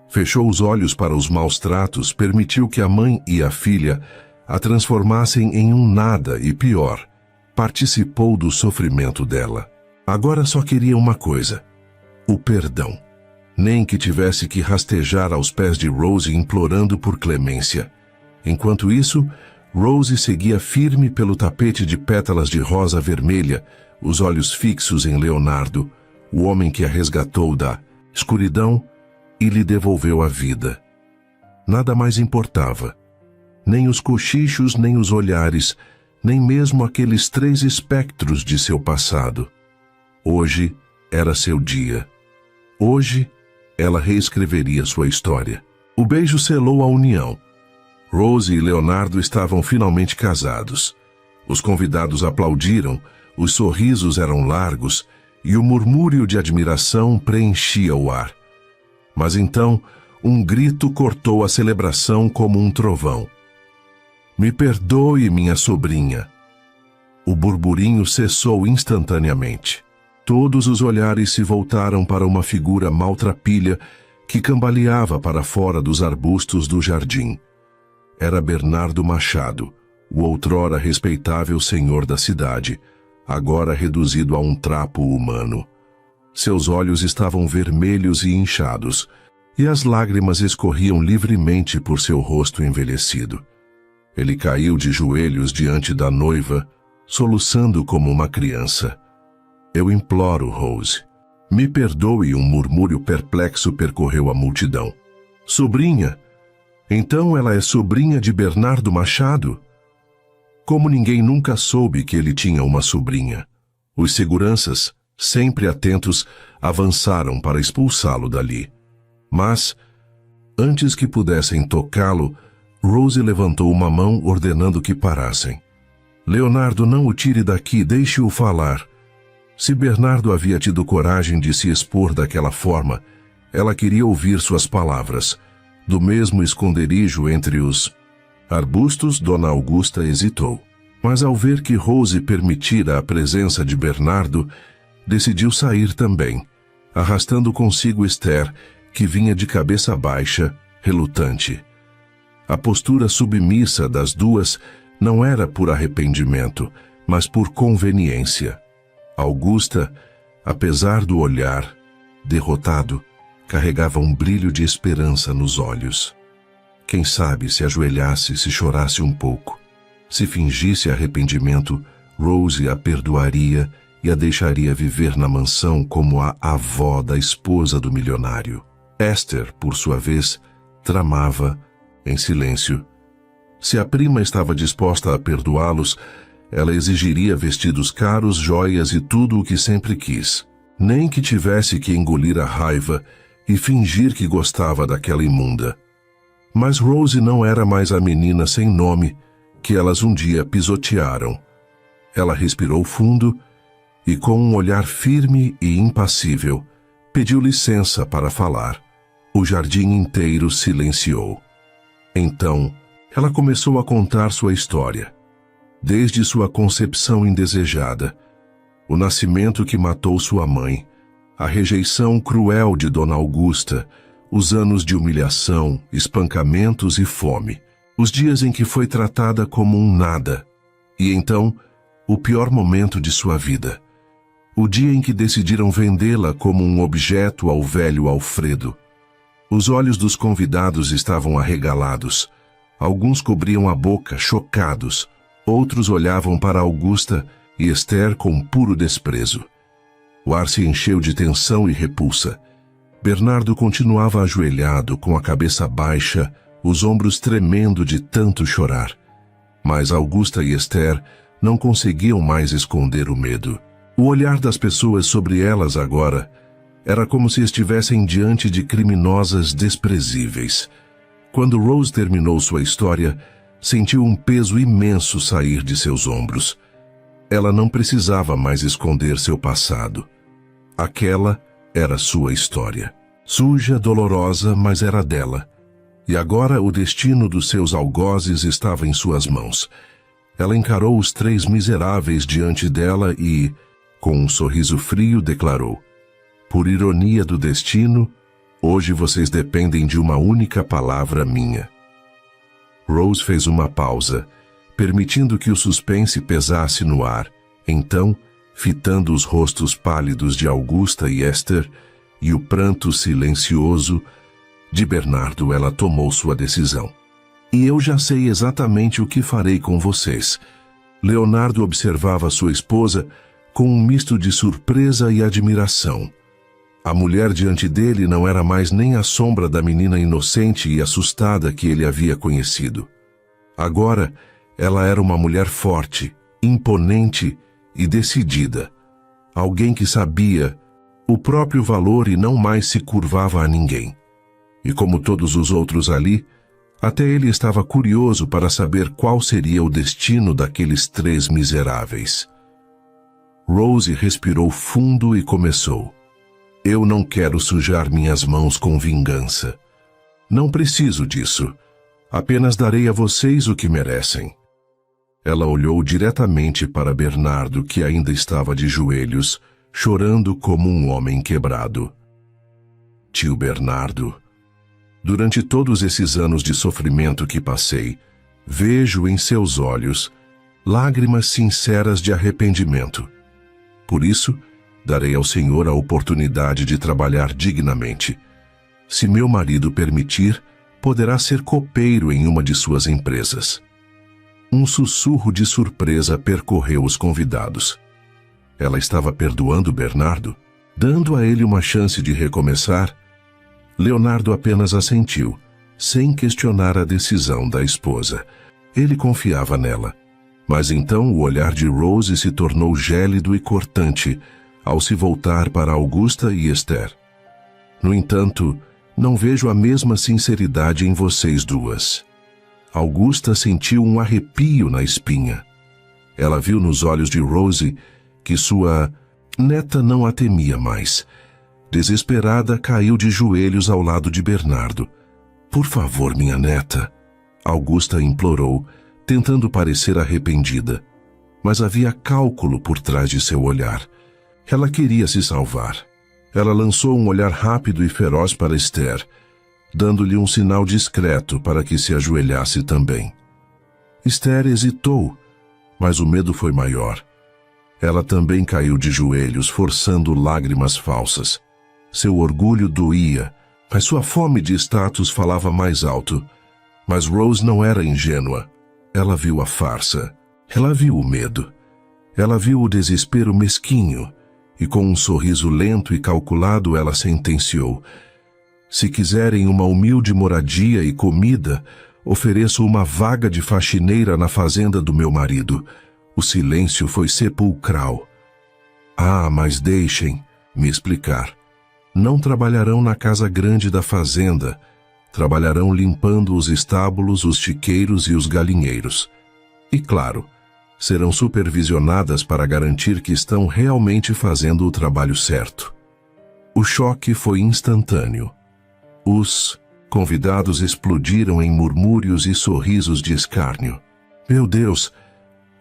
Fechou os olhos para os maus tratos, permitiu que a mãe e a filha a transformassem em um nada e pior, participou do sofrimento dela. Agora só queria uma coisa: o perdão. Nem que tivesse que rastejar aos pés de Rose implorando por clemência. Enquanto isso, Rose seguia firme pelo tapete de pétalas de rosa vermelha, os olhos fixos em Leonardo, o homem que a resgatou da escuridão e lhe devolveu a vida. Nada mais importava. Nem os cochichos, nem os olhares, nem mesmo aqueles 3 espectros de seu passado. Hoje era seu dia. Hoje, ela reescreveria sua história. O beijo selou a união. Rose e Leonardo estavam finalmente casados. Os convidados aplaudiram, os sorrisos eram largos e o murmúrio de admiração preenchia o ar. Mas então, um grito cortou a celebração como um trovão. "Me perdoe, minha sobrinha." O burburinho cessou instantaneamente. Todos os olhares se voltaram para uma figura maltrapilha que cambaleava para fora dos arbustos do jardim. Era Bernardo Machado, o outrora respeitável senhor da cidade, agora reduzido a um trapo humano. Seus olhos estavam vermelhos e inchados, e as lágrimas escorriam livremente por seu rosto envelhecido. Ele caiu de joelhos diante da noiva, soluçando como uma criança. "Eu imploro, Rose. Me perdoe." Um murmúrio perplexo percorreu a multidão. "Sobrinha? Então ela é sobrinha de Bernardo Machado?" Como ninguém nunca soube que ele tinha uma sobrinha. Os seguranças, sempre atentos, avançaram para expulsá-lo dali. Mas, antes que pudessem tocá-lo, Rose levantou uma mão ordenando que parassem. "Leonardo, não o tire daqui, deixe-o falar." Se Bernardo havia tido coragem de se expor daquela forma, ela queria ouvir suas palavras. Do mesmo esconderijo entre os arbustos, Dona Augusta hesitou. Mas ao ver que Rose permitira a presença de Bernardo, decidiu sair também, arrastando consigo Esther, que vinha de cabeça baixa, relutante. A postura submissa das duas não era por arrependimento, mas por conveniência. Augusta, apesar do olhar, derrotado, carregava um brilho de esperança nos olhos. Quem sabe se ajoelhasse, se chorasse um pouco, se fingisse arrependimento, Rose a perdoaria e a deixaria viver na mansão como a avó da esposa do milionário. Esther, por sua vez, tramava, em silêncio. Se a prima estava disposta a perdoá-los, ela exigiria vestidos caros, joias e tudo o que sempre quis. Nem que tivesse que engolir a raiva e fingir que gostava daquela imunda. Mas Rose não era mais a menina sem nome que elas um dia pisotearam. Ela respirou fundo e, com um olhar firme e impassível, pediu licença para falar. O jardim inteiro silenciou. Então, ela começou a contar sua história. Desde sua concepção indesejada, o nascimento que matou sua mãe, a rejeição cruel de Dona Augusta, os anos de humilhação, espancamentos e fome, os dias em que foi tratada como um nada, e então, o pior momento de sua vida, o dia em que decidiram vendê-la como um objeto ao velho Alfredo. Os olhos dos convidados estavam arregalados. Alguns cobriam a boca, chocados. Outros olhavam para Augusta e Esther com puro desprezo. O ar se encheu de tensão e repulsa. Bernardo continuava ajoelhado, com a cabeça baixa, os ombros tremendo de tanto chorar. Mas Augusta e Esther não conseguiam mais esconder o medo. O olhar das pessoas sobre elas agora era como se estivessem diante de criminosas desprezíveis. Quando Rose terminou sua história, sentiu um peso imenso sair de seus ombros. Ela não precisava mais esconder seu passado. Aquela era sua história. Suja, dolorosa, mas era dela. E agora o destino dos seus algozes estava em suas mãos. Ela encarou os três miseráveis diante dela e, com um sorriso frio, declarou: "Por ironia do destino, hoje vocês dependem de uma única palavra minha." Rose fez uma pausa, permitindo que o suspense pesasse no ar. Então, fitando os rostos pálidos de Augusta e Esther e o pranto silencioso de Bernardo, ela tomou sua decisão. "E eu já sei exatamente o que farei com vocês." Leonardo observava sua esposa com um misto de surpresa e admiração. A mulher diante dele não era mais nem a sombra da menina inocente e assustada que ele havia conhecido. Agora, ela era uma mulher forte, imponente e decidida. Alguém que sabia o próprio valor e não mais se curvava a ninguém. E como todos os outros ali, até ele estava curioso para saber qual seria o destino daqueles três miseráveis. Rose respirou fundo e começou: "Eu não quero sujar minhas mãos com vingança. Não preciso disso. Apenas darei a vocês o que merecem." Ela olhou diretamente para Bernardo, que ainda estava de joelhos, chorando como um homem quebrado. "Tio Bernardo, durante todos esses anos de sofrimento que passei, vejo em seus olhos lágrimas sinceras de arrependimento. Por isso, darei ao Senhor a oportunidade de trabalhar dignamente. Se meu marido permitir, poderá ser copeiro em uma de suas empresas." Um sussurro de surpresa percorreu os convidados. Ela estava perdoando Bernardo, dando a ele uma chance de recomeçar? Leonardo apenas assentiu, sem questionar a decisão da esposa. Ele confiava nela. Mas então o olhar de Rose se tornou gélido e cortante ao se voltar para Augusta e Esther. "No entanto, não vejo a mesma sinceridade em vocês duas." Augusta sentiu um arrepio na espinha. Ela viu nos olhos de Rose que sua Neta não a temia mais. Desesperada, caiu de joelhos ao lado de Bernardo. Por favor, minha neta, Augusta implorou, tentando parecer arrependida. Mas havia cálculo por trás de seu olhar. Ela queria se salvar. Ela lançou um olhar rápido e feroz para Esther, dando-lhe um sinal discreto para que se ajoelhasse também. Esther hesitou, mas o medo foi maior. Ela também caiu de joelhos, forçando lágrimas falsas. Seu orgulho doía, mas sua fome de status falava mais alto. Mas Rose não era ingênua. Ela viu a farsa. Ela viu o medo. Ela viu o desespero mesquinho. E com um sorriso lento e calculado ela sentenciou: se quiserem uma humilde moradia e comida, ofereço uma vaga de faxineira na fazenda do meu marido. O silêncio foi sepulcral. Ah, mas deixem-me explicar. Não trabalharão na casa grande da fazenda. Trabalharão limpando os estábulos, os chiqueiros e os galinheiros. E claro, serão supervisionadas para garantir que estão realmente fazendo o trabalho certo. O choque foi instantâneo. Os convidados explodiram em murmúrios e sorrisos de escárnio. Meu Deus!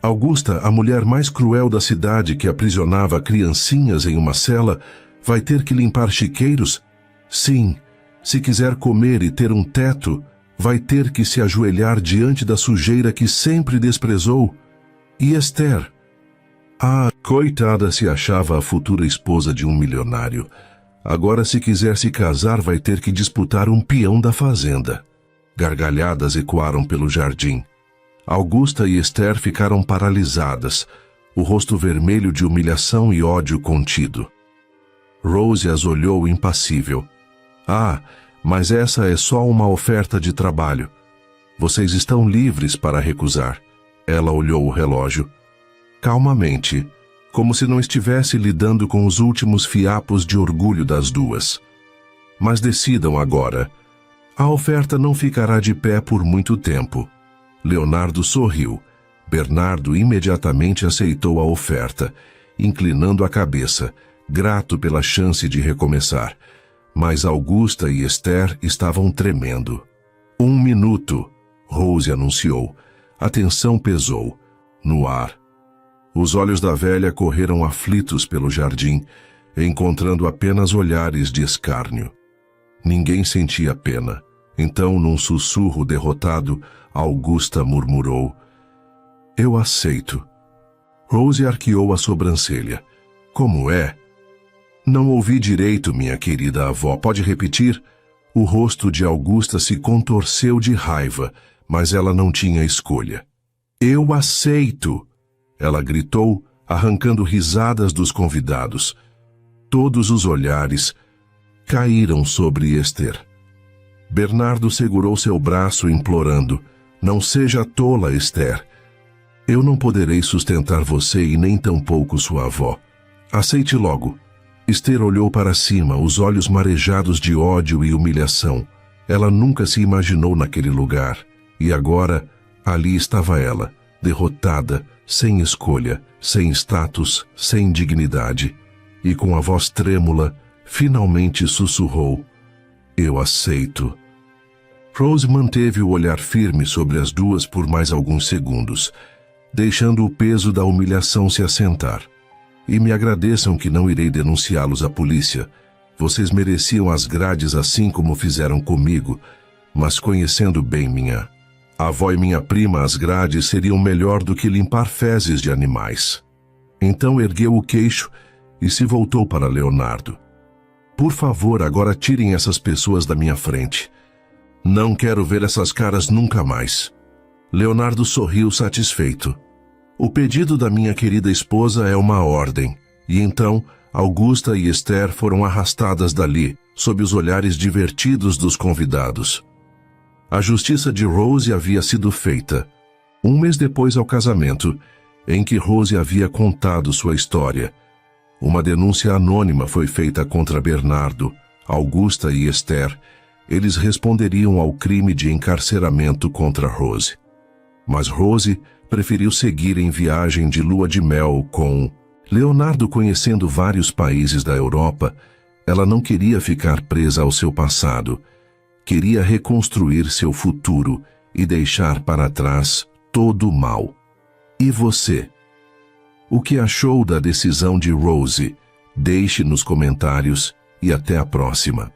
Augusta, a mulher mais cruel da cidade que aprisionava criancinhas em uma cela, vai ter que limpar chiqueiros? Sim, se quiser comer e ter um teto, vai ter que se ajoelhar diante da sujeira que sempre desprezou. E Esther? Ah, coitada, se achava a futura esposa de um milionário. Agora, se quiser se casar, vai ter que disputar um peão da fazenda. Gargalhadas ecoaram pelo jardim. Augusta e Esther ficaram paralisadas, o rosto vermelho de humilhação e ódio contido. Rose as olhou impassível. Ah, mas essa é só uma oferta de trabalho. Vocês estão livres para recusar. Ela olhou o relógio. Calmamente, como se não estivesse lidando com os últimos fiapos de orgulho das duas. Mas decidam agora. A oferta não ficará de pé por muito tempo. Leonardo sorriu. Bernardo imediatamente aceitou a oferta, inclinando a cabeça, grato pela chance de recomeçar. Mas Augusta e Esther estavam tremendo. 1 minuto, Rose anunciou. A tensão pesou. No ar. Os olhos da velha correram aflitos pelo jardim, encontrando apenas olhares de escárnio. Ninguém sentia pena. Então, num sussurro derrotado, Augusta murmurou: eu aceito. Rose arqueou a sobrancelha. Como é? Não ouvi direito, minha querida avó. Pode repetir? O rosto de Augusta se contorceu de raiva, mas ela não tinha escolha. Eu aceito! Ela gritou, arrancando risadas dos convidados. Todos os olhares caíram sobre Esther. Bernardo segurou seu braço, implorando: não seja tola, Esther. Eu não poderei sustentar você e nem tampouco sua avó. Aceite logo. Esther olhou para cima, os olhos marejados de ódio e humilhação. Ela nunca se imaginou naquele lugar. E agora, ali estava ela, derrotada, sem escolha, sem status, sem dignidade. E com a voz trêmula, finalmente sussurrou: eu aceito. Rose manteve o olhar firme sobre as duas por mais alguns segundos, deixando o peso da humilhação se assentar. E me agradeçam que não irei denunciá-los à polícia. Vocês mereciam as grades assim como fizeram comigo, mas conhecendo bem minha avó e minha prima, as grades seriam melhor do que limpar fezes de animais. Então ergueu o queixo e se voltou para Leonardo. Por favor, agora tirem essas pessoas da minha frente. Não quero ver essas caras nunca mais. Leonardo sorriu satisfeito. O pedido da minha querida esposa é uma ordem. E então, Augusta e Esther foram arrastadas dali, sob os olhares divertidos dos convidados. A justiça de Rose havia sido feita. 1 mês depois ao casamento, em que Rose havia contado sua história, uma denúncia anônima foi feita contra Bernardo, Augusta e Esther. Eles responderiam ao crime de encarceramento contra Rose. Mas Rose preferiu seguir em viagem de lua de mel com Leonardo, conhecendo vários países da Europa, ela não queria ficar presa ao seu passado. Queria reconstruir seu futuro e deixar para trás todo o mal. E você? O que achou da decisão de Rose? Deixe nos comentários e até a próxima.